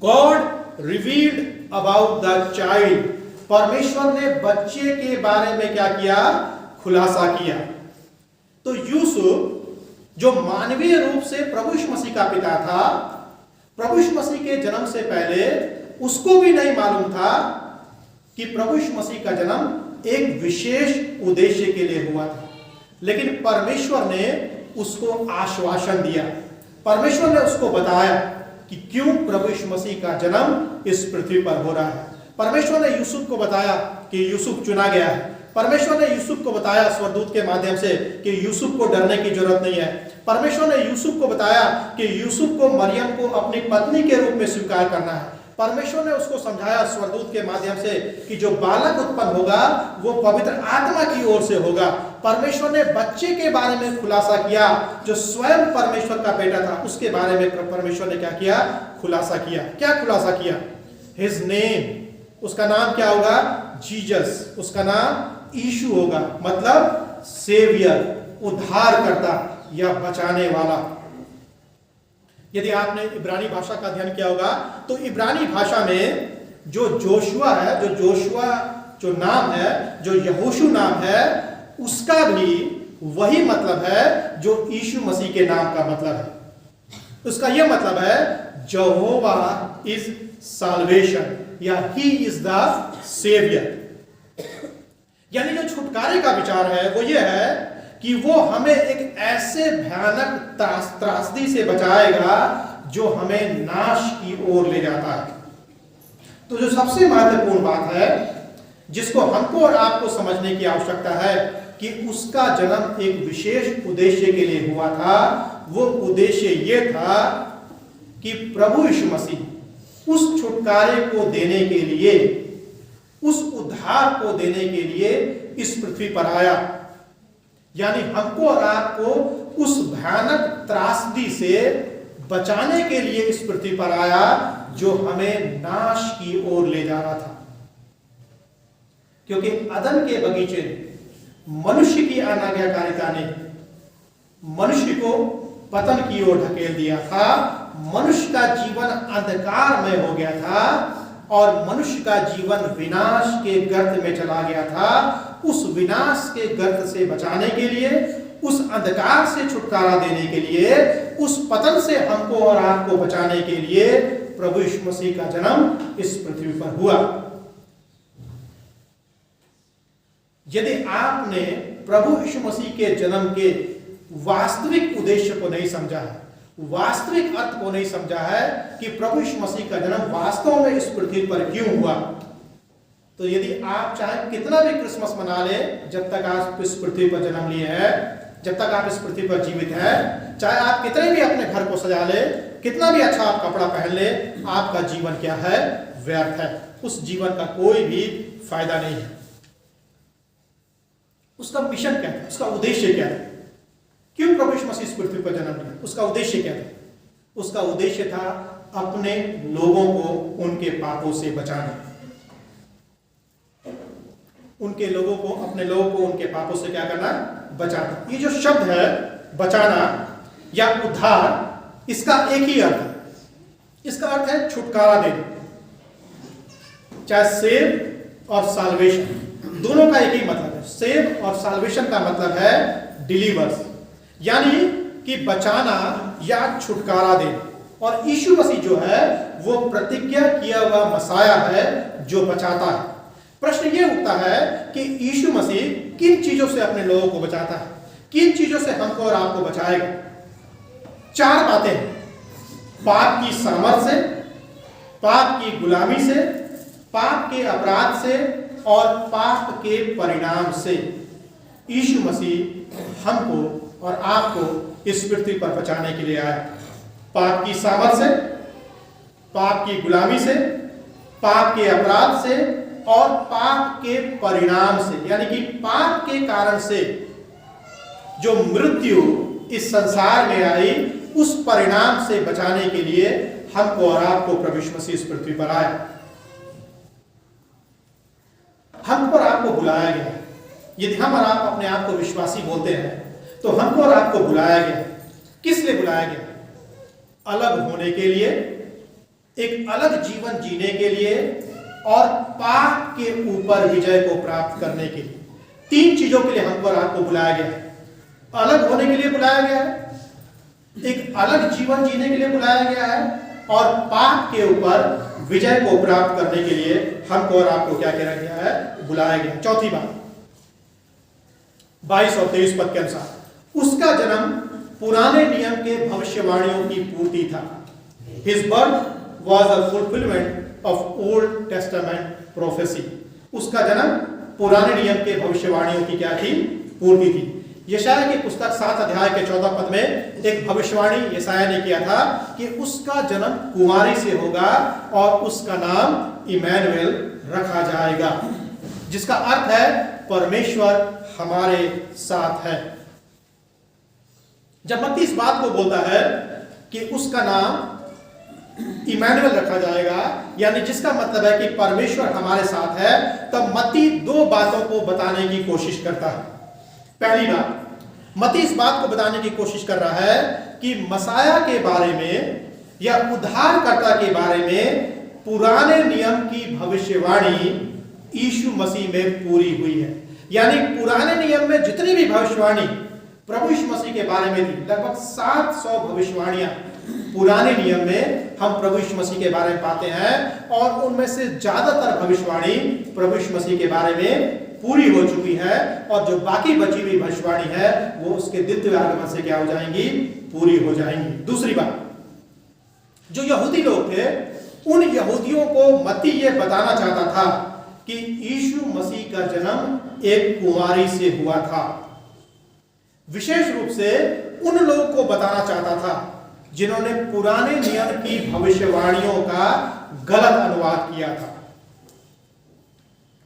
God revealed about the child, परमेश्वर ने बच्चे के बारे में क्या किया? खुलासा किया। तो यूसुफ जो मानवीय रूप से प्रभु यीशु मसीह का पिता था, प्रभु यीशु मसीह के जन्म से पहले उसको भी नहीं मालूम था कि प्रभु यीशु मसीह का जन्म एक विशेष उद्देश्य के लिए हुआ था। लेकिन परमेश्वर ने उसको आश्वासन दिया, परमेश्वर ने उसको बताया कि क्यों प्रभु यीशु मसीह का जन्म इस पृथ्वी पर हो रहा है। परमेश्वर ने यूसुफ को बताया कि यूसुफ चुना गया है। परमेश्वर ने यूसुफ को बताया स्वर्गदूत के माध्यम से कि यूसुफ को डरने की जरूरत नहीं है। परमेश्वर ने यूसुफ को बताया कि यूसुफ को मरियम को अपनी पत्नी के रूप में स्वीकार करना है। परमेश्वर ने उसको समझाया स्वर्गदूत के माध्यम से कि जो बालक उत्पन्न होगा वो पवित्र आत्मा की ओर से होगा। परमेश्वर ने बच्चे के बारे में खुलासा किया, जो स्वयं परमेश्वर का बेटा था, उसके बारे में परमेश्वर ने क्या किया? खुलासा किया। क्या खुलासा किया? हिज नेम, उसका नाम क्या होगा? जीसस, उसका नाम यीशु होगा, मतलब सेवियर, उद्धारकर्ता या बचाने वाला। यदि आपने इब्रानी भाषा का अध्ययन किया होगा तो इब्रानी भाषा में जो जोशुआ है, जो नाम है, जो यहोशू नाम है, उसका भी वही मतलब है जो यीशु मसीह के नाम का मतलब है। उसका यह मतलब है यहोवा इज साल्वेशन या ही इज द सेवियर। यानी जो छुटकारे का विचार है वो ये है कि वो हमें एक ऐसे भयानक त्रासदी से बचाएगा जो हमें नाश की ओर ले जाता है। तो जो सबसे महत्वपूर्ण बात है जिसको हमको और आपको समझने की आवश्यकता है कि उसका जन्म एक विशेष उद्देश्य के लिए हुआ था। वो उद्देश्य ये था कि प्रभु यीशु मसीह उस छुटकारे को देने के लिए, उस उद्धार को देने के लिए इस पृथ्वी पर आया। यानी हमको और आपको उस भयानक त्रासदी से बचाने के लिए इस पृथ्वी पर आया जो हमें नाश की ओर ले जा रहा था। क्योंकि अदन के बगीचे में मनुष्य की अनाज्ञाकारिता ने मनुष्य को पतन की ओर ढकेल दिया था। मनुष्य का जीवन अंधकारमय हो गया था और मनुष्य का जीवन विनाश के गर्त में चला गया था। उस विनाश के गर्त से बचाने के लिए, उस अंधकार से छुटकारा देने के लिए, उस पतन से हमको और आपको बचाने के लिए प्रभु यीशु मसीह का जन्म इस पृथ्वी पर हुआ। यदि आपने प्रभु यीशु मसीह के जन्म के वास्तविक उद्देश्य को नहीं समझा है, वास्तविक अर्थ को नहीं समझा है कि प्रभु यीशु मसीह का जन्म वास्तव में इस पृथ्वी पर क्यों हुआ, तो यदि आप चाहे कितना भी क्रिसमस मना ले, जब तक आप इस पृथ्वी पर जन्म लिए हैं, जब तक आप इस पृथ्वी पर जीवित हैं, चाहे आप कितने भी अपने घर को सजा ले, कितना भी अच्छा आप कपड़ा पहन ले, आपका जीवन क्या है? व्यर्थ है। उस जीवन का कोई भी फायदा नहीं है। उसका मिशन क्या है? उसका उद्देश्य क्या है? क्यों प्रभु यीशु मसीह इस पृथ्वी पर जन्म लिया? उसका उद्देश्य क्या था? उसका उद्देश्य था अपने लोगों को उनके पापों से बचाना, उनके लोगों को, अपने लोगों को उनके पापों से क्या करना? बचाना। ये जो शब्द है बचाना या उद्धार, इसका एक ही अर्थ है। इसका अर्थ है छुटकारा देना। चाहे सेव और साल्वेशन दोनों का एक ही मतलब है। सेव और साल्वेशन का मतलब है डिलीवर्स, यानी कि बचाना या छुटकारा देना। और यीशु मसीह जो है वो प्रतिज्ञा किया हुआ मसाया है जो बचाता है। प्रश्न ये उठता है कि यीशु मसीह किन चीजों से अपने लोगों को बचाता है, किन चीजों से हमको और आपको बचाएगा? चार बातें हैं। पाप की सामर्थ से, पाप की गुलामी से, पाप के अपराध से और पाप के परिणाम से यीशु मसीह हमको और आपको इस पृथ्वी पर बचाने के लिए आया। पाप की सामर्थ से, पाप की गुलामी से, पाप के अपराध से और पाप के परिणाम से, यानी कि पाप के कारण से जो मृत्यु इस संसार में आई, उस परिणाम से बचाने के लिए हमको और आपको प्रभु यीशु मसीह इस पृथ्वी पर आया। हमको और आपको बुलाया गया। यदि हम और आप अपने आप को विश्वासी बोलते हैं तो हमको और आपको बुलाया गया। किस लिए बुलाया गया? अलग होने के लिए, एक अलग जीवन जीने के लिए और पाप के ऊपर विजय को प्राप्त करने के लिए। तीन चीजों के लिए हमको और आपको बुलाया गया। अलग होने के लिए बुलाया गया है, एक अलग जीवन जीने के लिए बुलाया गया है और पाप के ऊपर विजय को प्राप्त करने के लिए हमको और आपको क्या किया गया है? बुलाया गया। चौथी बात, 22 और 23 पद के अनुसार, उसका जन्म पुराने नियम के भविष्यवाणियों की पूर्ति था। His birth was a fulfillment of Old Testament prophecy. उसका जन्म पुराने नियम के भविष्यवाणियों की क्या थी? पूर्ति थी। यशायाह की पुस्तक 7 अध्याय के 14 पद में एक भविष्यवाणी यशायाह ने किया था कि उसका जन्म कुंवारी से होगा और उसका नाम इमैनुएल रखा जाएगा, जिसका अर्थ है परमेश्वर हमारे साथ है। जब मत्ती इस बात को बोलता है कि उसका नाम इमैनुएल रखा जाएगा, यानी जिसका मतलब है कि परमेश्वर हमारे साथ है, तब मत्ती दो बातों को बताने की कोशिश करता है। पहली बात, मत्ती इस बात को बताने की कोशिश कर रहा है कि मसाया के बारे में या उद्धारकर्ता के बारे में पुराने नियम की भविष्यवाणी यीशु मसीह में पूरी हुई है। यानी पुराने नियम में जितनी भी भविष्यवाणी प्रभु यीशु मसीह के बारे में थी, लगभग 700 भविष्यवाणियां पुराने नियम में हम प्रभु यीशु मसीह के बारे में पाते हैं और उनमें से ज्यादातर भविष्यवाणी प्रभु यीशु मसीह के बारे में पूरी हो चुकी है और जो बाकी बची हुई भविष्यवाणी है वो उसके द्वितीय आगमन से क्या हो जाएंगी? पूरी हो जाएंगी। दूसरी बात, जो यहूदी लोग थे उन यहूदियों को मत्ती ये बताना चाहता था कि यीशु मसीह का जन्म एक कुंवारी से हुआ था। विशेष रूप से उन लोगों को बताना चाहता था जिन्होंने पुराने नियम की भविष्यवाणियों का गलत अनुवाद किया था।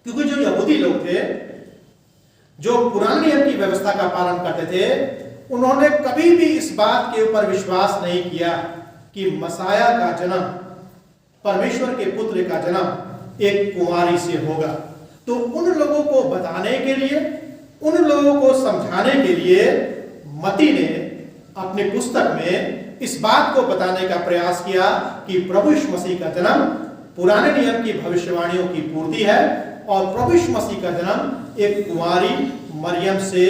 क्योंकि जो यहूदी लोग थे, जो पुराने नियम की व्यवस्था का पालन करते थे, उन्होंने कभी भी इस बात के ऊपर विश्वास नहीं किया कि मसाया का जन्म, परमेश्वर के पुत्र का जन्म एक कुंवारी से होगा। तो उन लोगों को बताने के लिए, उन लोगों को समझाने के लिए मत्ती ने अपनी पुस्तक में इस बात को बताने का प्रयास किया कि प्रभु यीशु मसीह का जन्म पुराने नियम की भविष्यवाणियों की पूर्ति है और प्रभु यीशु मसीह का जन्म एक कुंवारी मरियम से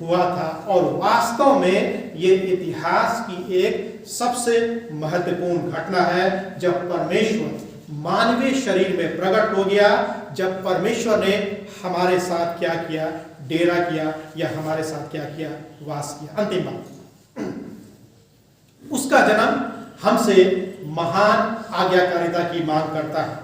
हुआ था। और वास्तव में ये इतिहास की एक सबसे महत्वपूर्ण घटना है, जब परमेश्वर मानवीय शरीर में प्रकट हो गया, जब परमेश्वर ने हमारे साथ क्या किया, डेरा किया, या हमारे साथ क्या किया, वास किया। अंतिम बात, उसका जन्म हमसे महान आज्ञाकारिता की मांग करता है।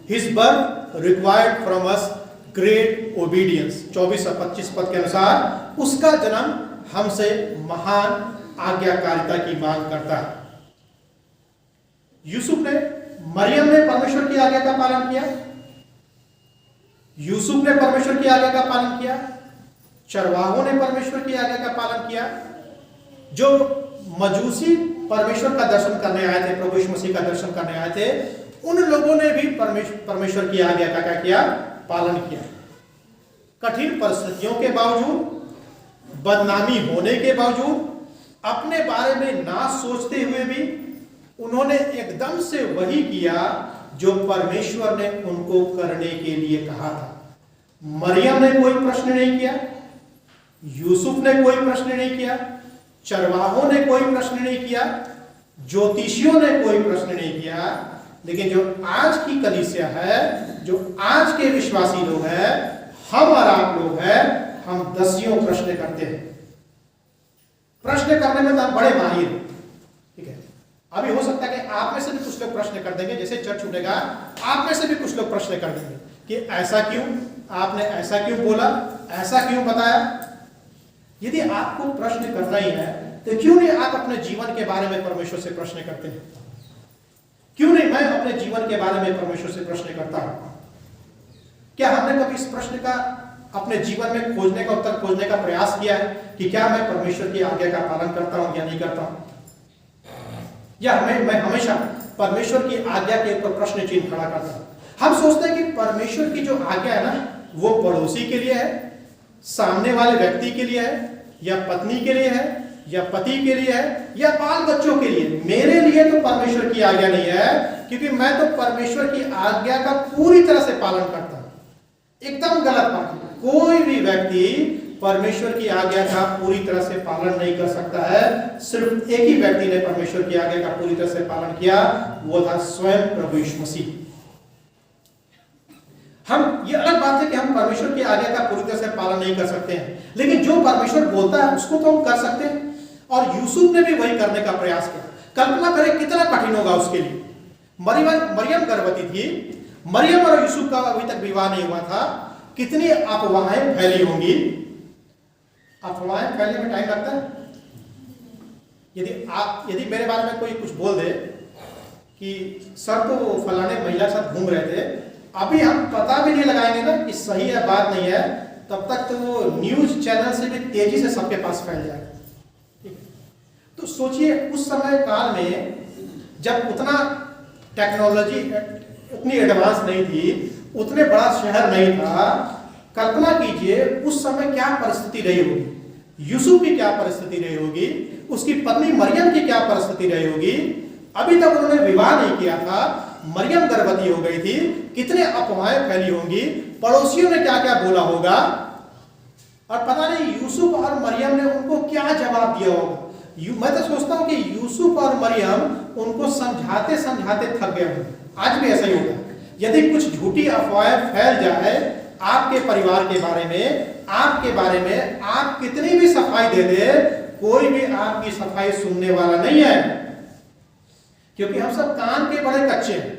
His birth required from us great obedience. 24 और 25 पद के अनुसार उसका जन्म हमसे महान आज्ञाकारिता की मांग करता है। यूसुफ ने, मरियम ने परमेश्वर की आज्ञा का पालन किया, यूसुफ ने परमेश्वर की आज्ञा का पालन किया, चरवाहों ने परमेश्वर की आज्ञा का पालन किया। जो मजूसी परमेश्वर का दर्शन करने आए थे, प्रभु यीशु मसीह का दर्शन करने आए थे, उन लोगों ने भी परमेश्वर की आज्ञा का क्या किया, पालन किया। कठिन परिस्थितियों के बावजूद, बदनामी होने के बावजूद, अपने बारे में ना सोचते हुए भी उन्होंने एकदम से वही किया जो परमेश्वर ने उनको करने के लिए कहा था। मरियम ने कोई प्रश्न नहीं किया, यूसुफ ने कोई प्रश्न नहीं किया, चरवाहों ने कोई प्रश्न नहीं किया, ज्योतिषियों ने कोई प्रश्न नहीं किया। लेकिन जो आज की कलीसिया है, जो आज के विश्वासी लोग हैं, हम और आप लोग हैं, हम दसियों प्रश्न करते हैं। प्रश्न करने में तो हम बड़े माहिर हैं, ठीक है। अभी हो सकता है कि आप में से भी कुछ लोग प्रश्न कर देंगे, जैसे चर्च उठेगा आप में से भी कुछ लोग प्रश्न कर देंगे कि ऐसा क्यों, आपने ऐसा क्यों बोला, ऐसा क्यों बताया। यदि आपको प्रश्न करना ही है तो क्यों नहीं आप अपने जीवन के बारे में परमेश्वर से प्रश्न करते हैं? क्यों नहीं मैं अपने जीवन के बारे में परमेश्वर से प्रश्न करता हूं? क्या हमने कभी इस प्रश्न का अपने जीवन में खोजने का, उत्तर खोजने का प्रयास किया है कि क्या मैं परमेश्वर की आज्ञा का पालन करता हूं या नहीं करता हूं? या मैं हमेशा परमेश्वर की आज्ञा के ऊपर प्रश्न चिन्ह खड़ा करता हूं? हम सोचते हैं कि परमेश्वर की जो आज्ञा है ना, वो पड़ोसी के लिए है, सामने वाले व्यक्ति के लिए है, या पत्नी के लिए है, या पति के लिए है, या बाल बच्चों के लिए। मेरे लिए तो परमेश्वर की आज्ञा नहीं है, क्योंकि मैं तो परमेश्वर की आज्ञा का पूरी तरह से पालन करता हूं। एकदम गलत बात है। कोई भी व्यक्ति परमेश्वर की आज्ञा का पूरी तरह से पालन नहीं कर सकता है। सिर्फ एक ही व्यक्ति ने परमेश्वर की आज्ञा का पूरी तरह से पालन किया, वो था स्वयं प्रभु यीशु मसीह। हम, ये अलग बात है कि हम परमेश्वर की आज्ञा का पूरी तरह से पालन नहीं कर सकते हैं, लेकिन जो परमेश्वर बोलता है उसको तो हम कर सकते हैं। और यूसुफ ने भी वही करने का प्रयास किया। कल्पना करें कितना कठिन होगा उसके लिए। मरियम गर्भवती थी, मरियम और यूसुफ का अभी तक विवाह नहीं हुआ था। कितनी अफवाहें फैली होंगी। अफवाहें फैलने में टाइम लगता है। यदि मेरे बारे में कोई कुछ बोल दे कि सर तो वो फलाने महिला के साथ घूम रहे थे, अभी हम पता भी नहीं लगाएंगे ना कि सही है बात नहीं है, तब तक तो वो न्यूज चैनल से भी तेजी से सबके पास फैल जाएगा। तो सोचिए उस समय काल में जब उतना टेक्नोलॉजी उतनी एडवांस नहीं थी, उतने बड़ा शहर नहीं था। कल्पना कीजिए उस समय क्या परिस्थिति रही होगी, यूसुफ की क्या परिस्थिति रही होगी, उसकी पत्नी मरियम की क्या परिस्थिति रही होगी। अभी तक उन्होंने विवाह नहीं किया था, मरियम गर्भवती हो गई थी, कितने अफवाहें फैली होंगी, पड़ोसियों ने क्या क्या बोला होगा, और पता नहीं यूसुफ और मरियम ने उनको क्या जवाब दिया होगा। मैं तो सोचता हूं कि यूसुफ और मरियम उनको समझाते समझाते थक गए होंगे। आज भी ऐसा ही होगा। यदि कुछ झूठी अफवाहें फैल जाए आपके परिवार के बारे में, आपके बारे में, आप कितनी भी सफाई दे दे, कोई भी आपकी सफाई सुनने वाला नहीं है, क्योंकि हम सब कान के बड़े कच्चे हैं।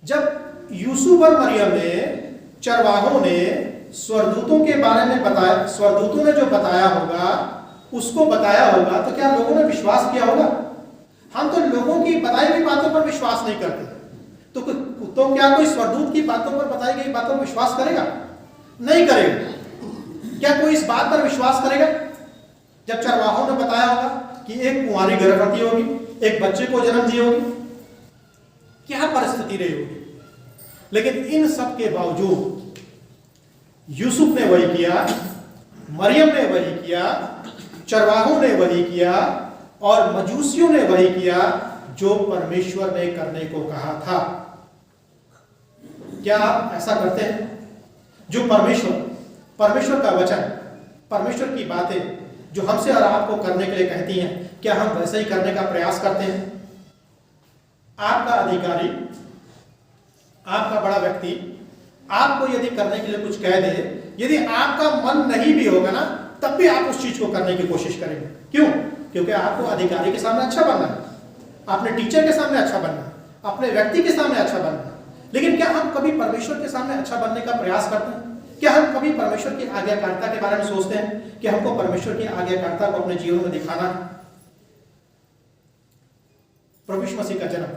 जब यूसुफ और मरियम ने, चरवाहों ने स्वर्गदूतों के बारे में बताया, स्वर्गदूतों ने जो बताया होगा उसको बताया होगा तो क्या लोगों ने विश्वास किया होगा? हम तो लोगों की बताई हुई बातों पर विश्वास नहीं करते। तो क्या कोई स्वर्गदूत की बातों पर बताई गई बातों पर विश्वास करेगा? नहीं करेगा। क्या कोई इस बात पर विश्वास करेगा जब चरवाहों ने बताया होगा कि एक कुंवारी गर्भवती होगी, एक बच्चे को जन्म दी होगी? क्या परिस्थिति रही होगी? लेकिन इन सब के बावजूद यूसुफ ने वही किया, मरियम ने वही किया, चरवाहों ने वही किया और मजूसियों ने वही किया जो परमेश्वर ने करने को कहा था। क्या आप ऐसा करते हैं? जो परमेश्वर का वचन, परमेश्वर की बातें जो हमसे और आपको करने के लिए कहती हैं, क्या हम वैसे ही करने का प्रयास करते हैं? आपका अधिकारी, आपका बड़ा व्यक्ति आपको यदि करने के लिए कुछ कह दे, यदि आपका मन नहीं भी होगा ना, तब भी आप उस चीज को करने की कोशिश करेंगे। क्यों? क्योंकि आपको अधिकारी के सामने अच्छा बनना है, अपने टीचर के सामने अच्छा बनना है, अपने व्यक्ति के सामने अच्छा बनना है। लेकिन क्या हम कभी परमेश्वर के सामने अच्छा बनने का प्रयास करते हैं? क्या हम कभी परमेश्वर की आज्ञाकारिता के बारे में सोचते हैं कि हमको परमेश्वर की आज्ञाकारिता को अपने जीवन में दिखाना है? प्रभु यीशु मसीह का जन्म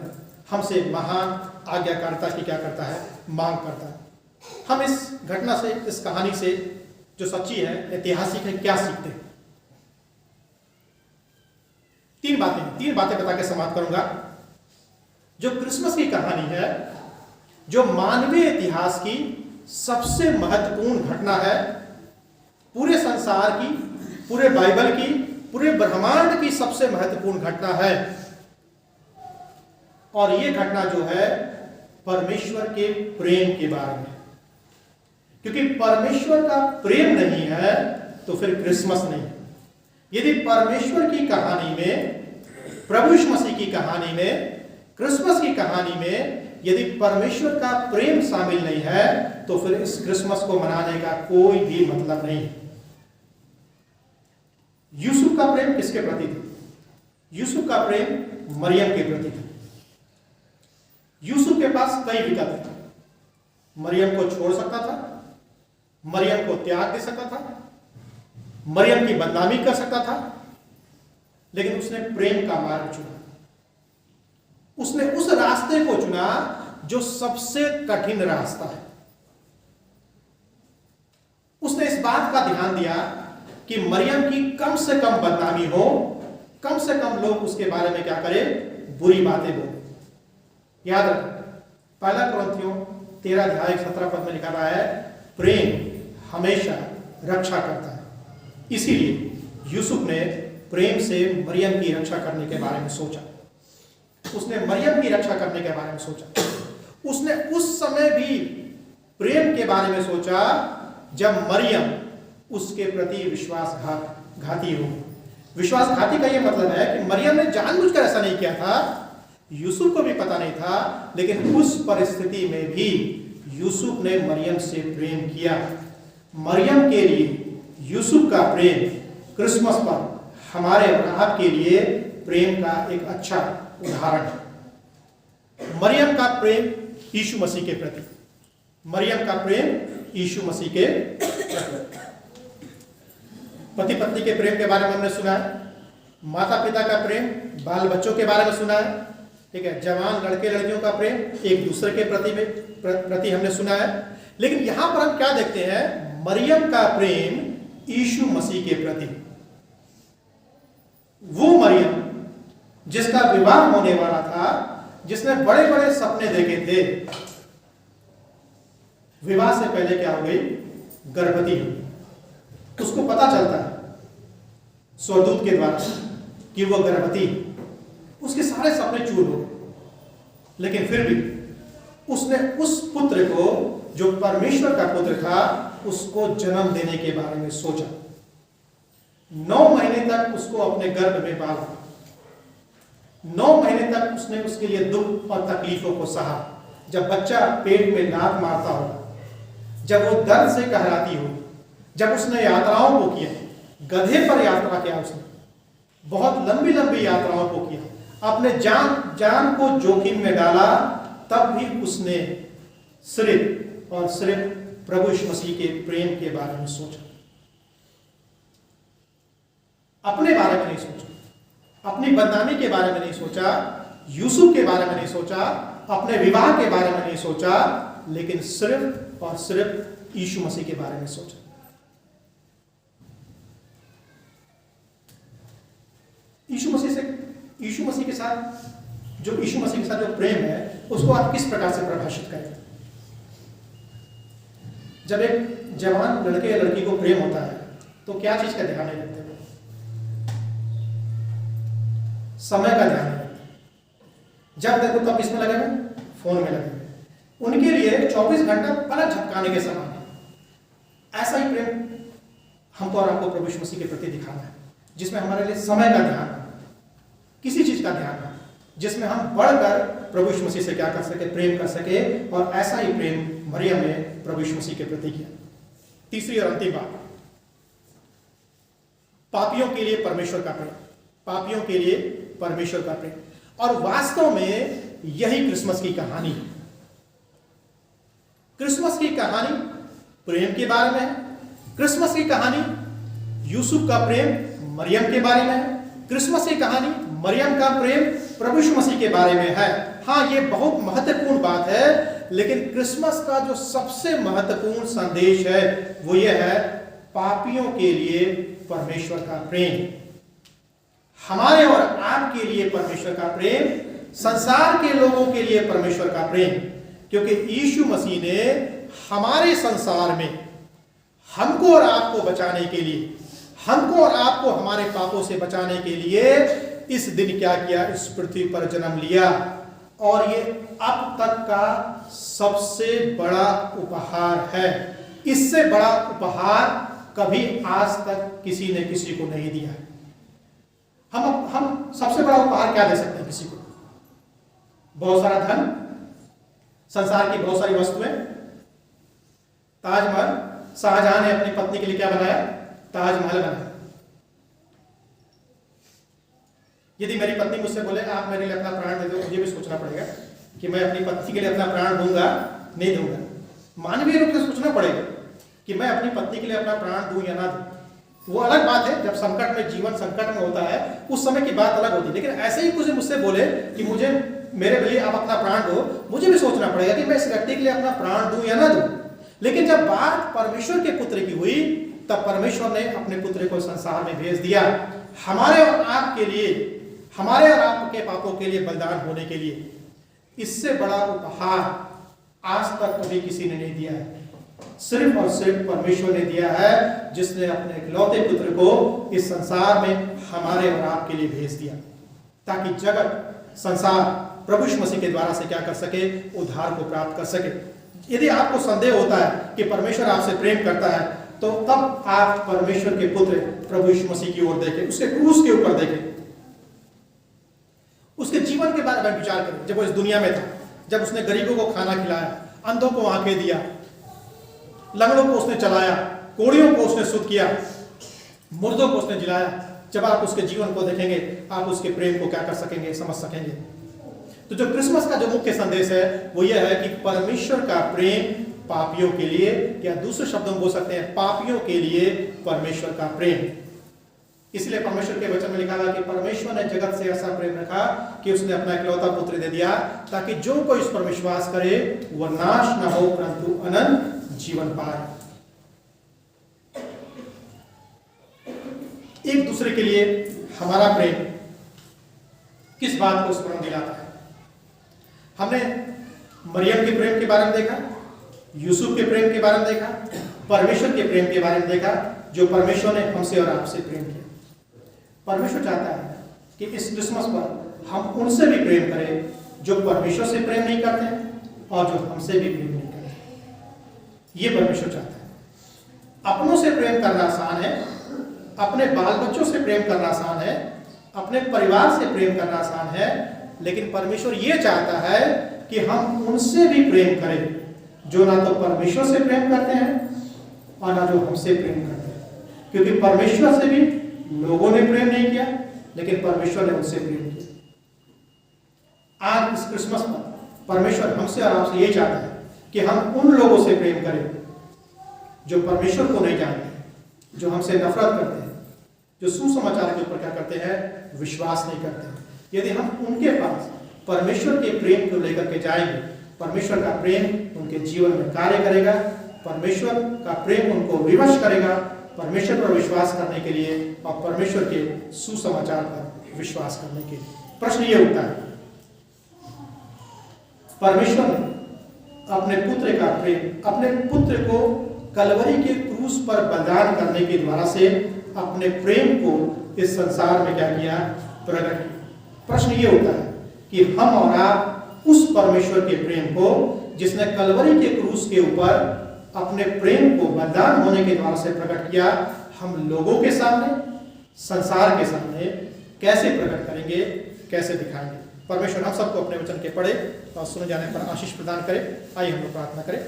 हमसे महान आज्ञाकारिता की क्या करता है? मांग करता है। हम इस घटना से, इस कहानी से जो सच्ची है, ऐतिहासिक है, क्या सीखते हैं? तीन बातें बता के समाप्त करूंगा। जो क्रिसमस की कहानी है, जो मानवीय इतिहास की सबसे महत्वपूर्ण घटना है, पूरे संसार की, पूरे बाइबल की, पूरे ब्रह्मांड की सबसे महत्वपूर्ण घटना है। और यह घटना जो है परमेश्वर के प्रेम के बारे में। क्योंकि परमेश्वर का प्रेम नहीं है तो फिर क्रिसमस नहीं। यदि परमेश्वर की कहानी में, प्रभु यीशु मसीह की कहानी में, क्रिसमस की कहानी में यदि परमेश्वर का प्रेम शामिल नहीं है तो फिर इस क्रिसमस को मनाने का कोई भी मतलब नहीं। यूसुफ का प्रेम किसके प्रति था? यूसुफ का प्रेम मरियम के प्रति था। यूसुफ के पास कई विकल्प थे। मरियम को छोड़ सकता था, मरियम को त्याग दे सकता था, मरियम की बदनामी कर सकता था, लेकिन उसने प्रेम का मार्ग चुना। उसने उस रास्ते को चुना जो सबसे कठिन रास्ता है। उसने इस बात का ध्यान दिया कि मरियम की कम से कम बदनामी हो, कम से कम लोग उसके बारे में क्या करें? बुरी बातें बोले। याद रखें, पहला कुरिन्थियों 13 अध्याय 17 पद में लिखा रहा है, प्रेम हमेशा रक्षा करता है। इसीलिए यूसुफ ने प्रेम से मरियम की रक्षा करने के बारे में सोचा। उसने मरियम की रक्षा करने के बारे में सोचा। उसने उस समय भी प्रेम के बारे में सोचा जब मरियम उसके प्रति विश्वासघाती हो। विश्वासघाती का यह मतलब है कि मरियम ने जानबूझकर ऐसा नहीं किया था, यूसुफ को भी पता नहीं था, लेकिन उस परिस्थिति में भी यूसुफ ने मरियम से प्रेम किया। मरियम के लिए यूसुफ का प्रेम क्रिसमस पर हमारे और आपके लिए प्रेम का एक अच्छा उदाहरण है। मरियम का प्रेम यीशु मसीह के प्रति, मरियम का प्रेम यीशु मसीह के प्रति। पति पत्नी के प्रेम के बारे में हमने सुना है, माता पिता का प्रेम, बाल बच्चों के बारे में सुना है, ठीक है, जवान लड़के लड़कियों का प्रेम एक दूसरे के प्रति हमने सुना है। लेकिन यहां पर हम क्या देखते हैं? मरियम का प्रेम यीशु मसीह के प्रति। वो मरियम जिसका विवाह होने वाला था, जिसने बड़े बड़े सपने देखे थे, विवाह से पहले क्या हो गई? गर्भवती हो गई। उसको पता चलता है स्वर्गदूत के द्वारा कि वो गर्भवती। उसके सारे सपने चूर हो गए, लेकिन फिर भी उसने उस पुत्र को, जो परमेश्वर का पुत्र था, उसको जन्म देने के बारे में सोचा। 9 महीने तक उसको अपने गर्भ में पाला। 9 महीने तक उसने उसके लिए दुख और तकलीफों को सहा। जब बच्चा पेट में लात मारता होगा, जब वो दर्द से कहराती हो, जब उसने यात्राओं को किया, गधे पर यात्रा किया, उसने बहुत लंबी लंबी यात्राओं को किया, अपने जान को जोखिम में डाला, तब भी उसने सिर्फ और सिर्फ प्रभु यीशु मसीह के प्रेम के बारे में सोचा। अपने बारे में नहीं सोचा, अपनी बदनामी के बारे में नहीं सोचा, यूसुफ के बारे में नहीं सोचा, अपने विवाह के बारे में नहीं सोचा, लेकिन सिर्फ और सिर्फ यीशु मसीह के बारे में सोचा। यीशु मसीह के साथ जो प्रेम है उसको आप किस प्रकार से परिभाषित करें? जब एक जवान लड़के या लड़की को प्रेम होता है तो क्या चीज का ध्यान नहीं रखते? समय का ध्यान नहीं रखते। जब देखो तब किसमें लगे हुए? फोन में लगे हुए। उनके लिए 24 घंटा पलक झपकाने के समान है। ऐसा ही प्रेम हमको और आपको प्रभु यीशु मसीह के प्रति दिखाना है, जिसमें हमारे लिए समय का ध्यान है, किसी चीज का ध्यान है, जिसमें हम बढ़कर प्रभु यीशु मसीह से क्या कर सके? प्रेम कर सके। और ऐसा ही प्रेम मरियम ने प्रभु यीशु मसीह के प्रति किया। तीसरी और अंतिम बात, पापियों के लिए परमेश्वर का प्रेम, पापियों के लिए परमेश्वर का प्रेम। और वास्तव में यही क्रिसमस की कहानी है। क्रिसमस की कहानी प्रेम के बारे में है। क्रिसमस की कहानी यूसुफ का प्रेम मरियम के बारे में है। क्रिसमस की कहानी मरियम का प्रेम प्रभु यीशु मसीह के बारे में है। हाँ, ये बहुत महत्वपूर्ण बात है, लेकिन क्रिसमस का जो सबसे महत्वपूर्ण संदेश है वो ये है, पापियों के लिए परमेश्वर का प्रेम, हमारे और आपके लिए परमेश्वर का प्रेम, संसार के लोगों के लिए परमेश्वर का प्रेम। क्योंकि यीशु मसीह ने हमारे संसार में हमको और आपको बचाने के लिए, हमको और आपको हमारे पापों से बचाने के लिए इस दिन क्या किया? इस पृथ्वी पर जन्म लिया। और ये अब तक का सबसे बड़ा उपहार है। इससे बड़ा उपहार कभी आज तक किसी ने किसी को नहीं दिया। हम सबसे बड़ा उपहार क्या दे सकते हैं किसी को? बहुत सारा धन, संसार की बहुत सारी वस्तुएं, ताजमहल। शाहजहां ने अपनी पत्नी के लिए क्या बनाया? ताजमहल बनाया। यदि मेरी पत्नी मुझसे बोले आप मेरे लिए अपना प्राण दे दो, मुझे भी सोचना पड़ेगा कि मैं अपनी पत्नी के लिए अपना प्राण दूंगा नहीं दूंगा। मानवीय रूप से सोचना पड़ेगा कि मैं अपनी पत्नी के लिए अपना प्राण दूं या ना दूं। वो अलग बात है, जब संकट में, जीवन संकट में होता है, उस समय की बात अलग होती है। लेकिन ऐसे ही कुछ मुझसे बोले कि मुझे मेरे लिए आप अपना प्राण दो, मुझे भी सोचना पड़ेगा कि मैं इस व्यक्ति के लिए अपना प्राण दूं या ना दूं। लेकिन जब बात परमेश्वर के पुत्र की हुई, तब परमेश्वर ने अपने पुत्र को संसार में भेज दिया, हमारे और आपके लिए, हमारे और आपके पापों के लिए बलिदान होने के लिए। इससे बड़ा उपहार आज तक कभी किसी ने नहीं दिया है। सिर्फ और सिर्फ परमेश्वर ने दिया है, जिसने अपने इकलौते पुत्र को इस संसार में हमारे और आपके लिए भेज दिया, ताकि जगत, संसार प्रभु यीशु मसीह के द्वारा से क्या कर सके? उद्धार को प्राप्त कर सके। यदि आपको संदेह होता है कि परमेश्वर आपसे प्रेम करता है, तो तब आप परमेश्वर के पुत्र प्रभु यीशु मसीह की ओर देखें, उसके क्रूस के ऊपर देखें, उसके जीवन के बारे में विचार करें। जब वो इस दुनिया में था, जब उसने गरीबों को खाना खिलाया, अंधों को आंखें दिया, लंगड़ों को उसने चलाया, कोढ़ियों को उसने शुद्ध किया, मुर्दों को उसने जिलाया। जब आप उसके जीवन को देखेंगे, आप उसके प्रेम को क्या कर सकेंगे? समझ सकेंगे। तो जो क्रिसमस का जो मुख्य संदेश है वो यह है कि परमेश्वर का प्रेम पापियों के लिए, या दूसरे शब्दों में बोल सकते हैं पापियों के लिए परमेश्वर का प्रेम। इसलिए परमेश्वर के वचन में लिखा है कि परमेश्वर ने जगत से ऐसा प्रेम रखा कि उसने अपना इकलौता पुत्र दे दिया, ताकि जो कोई इस पर विश्वास करे वह नाश न हो परंतु अनंत जीवन पाए। एक दूसरे के लिए हमारा प्रेम किस बात को स्मरण दिलाता है? हमने मरियम के प्रेम के बारे में देखा, यूसुफ के प्रेम के बारे में देखा, परमेश्वर के प्रेम के बारे में देखा, जो परमेश्वर ने हमसे और आपसे प्रेम किया। परमेश्वर चाहता है कि इस क्रिसमस पर हम उनसे भी प्रेम करें जो परमेश्वर से प्रेम नहीं करते और जो हमसे भी प्रेम नहीं करते। ये परमेश्वर चाहता है। अपनों से प्रेम करना आसान है, अपने बाल बच्चों से प्रेम करना आसान है, अपने परिवार से प्रेम करना आसान है, लेकिन परमेश्वर ये चाहता है कि हम उनसे भी प्रेम करें जो ना तो परमेश्वर से प्रेम करते हैं और ना जो हमसे प्रेम करते हैं। क्योंकि परमेश्वर से भी लोगों ने प्रेम नहीं किया, लेकिन परमेश्वर ने उनसे प्रेम किया। आज इस क्रिसमस पर परमेश्वर हमसे और आपसे ये चाहता है कि हम उन लोगों से प्रेम करें जो परमेश्वर को नहीं जानते, जो हमसे नफरत करते हैं, जो सुसमाचार के ऊपर क्या करते हैं, विश्वास नहीं करते हैं। यदि हम उनके पास परमेश्वर के प्रेम को लेकर के जाएंगे, परमेश्वर का प्रेम उनके जीवन में कार्य करेगा, परमेश्वर का प्रेम उनको विवश करेगा परमेश्वर पर विश्वास करने के लिए और परमेश्वर के सुसमाचार पर विश्वास करने के लिए। प्रश्न ये उठता है, परमेश्वर ने अपने पुत्र का प्रेम, अपने पुत्र को कलवरी के क्रूस पर बलिदान करने के द्वारा से अपने प्रेम को इस संसार में क्या किया, प्रकट किया। प्रश्न ये होता है कि हम और आप उस परमेश्वर के प्रेम को, जिसने कलवरी के क्रूस के ऊपर अपने प्रेम को बलिदान होने के द्वारा से प्रकट किया, हम लोगों के सामने, संसार के सामने कैसे प्रकट करेंगे, कैसे दिखाएंगे। परमेश्वर हम सबको अपने वचन के पढ़े और सुने जाने पर आशीष प्रदान करे। आइए हम लोग प्रार्थना करें।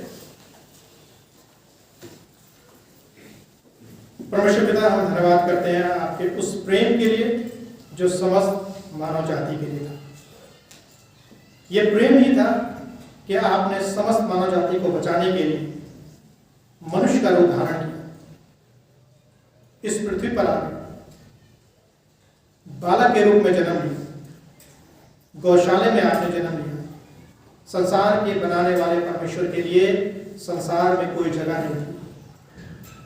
परमेश्वर पिता, हम धन्यवाद करते हैं आपके उस प्रेम के लिए जो समस्त मानव जाति के लिए था। यह प्रेम ही था कि आपने समस्त मानव जाति को बचाने के लिए मनुष्य का रूप धारण किया, इस पृथ्वी पर आके बालक के रूप में जन्म लिया, गौशाले में आपने जन्म लिया। संसार के बनाने वाले परमेश्वर के लिए संसार में कोई जगह नहीं थी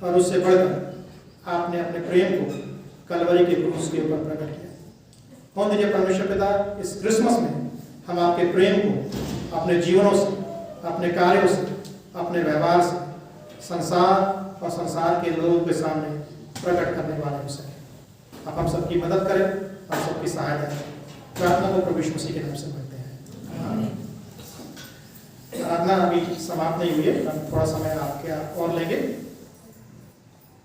और उससे बढ़कर आपने अपने प्रेम को कलवरी के क्रूस के ऊपर प्रकट किया। होने दीजिए परमेश्वर पिता, इस क्रिसमस में हम आपके प्रेम को अपने जीवनों से, अपने कार्यों से, अपने व्यवहार से संसार और संसार के लोगों के सामने प्रकट करने वाले हो सके। आप हम सबकी मदद करें, हम सबकी सहायता करें। प्रार्थना को प्रभु यीशु मसीह के नाम से मांगते हैं। प्रार्थना अभी समाप्त नहीं हुई है, हम थोड़ा समय आपके और लेंगे।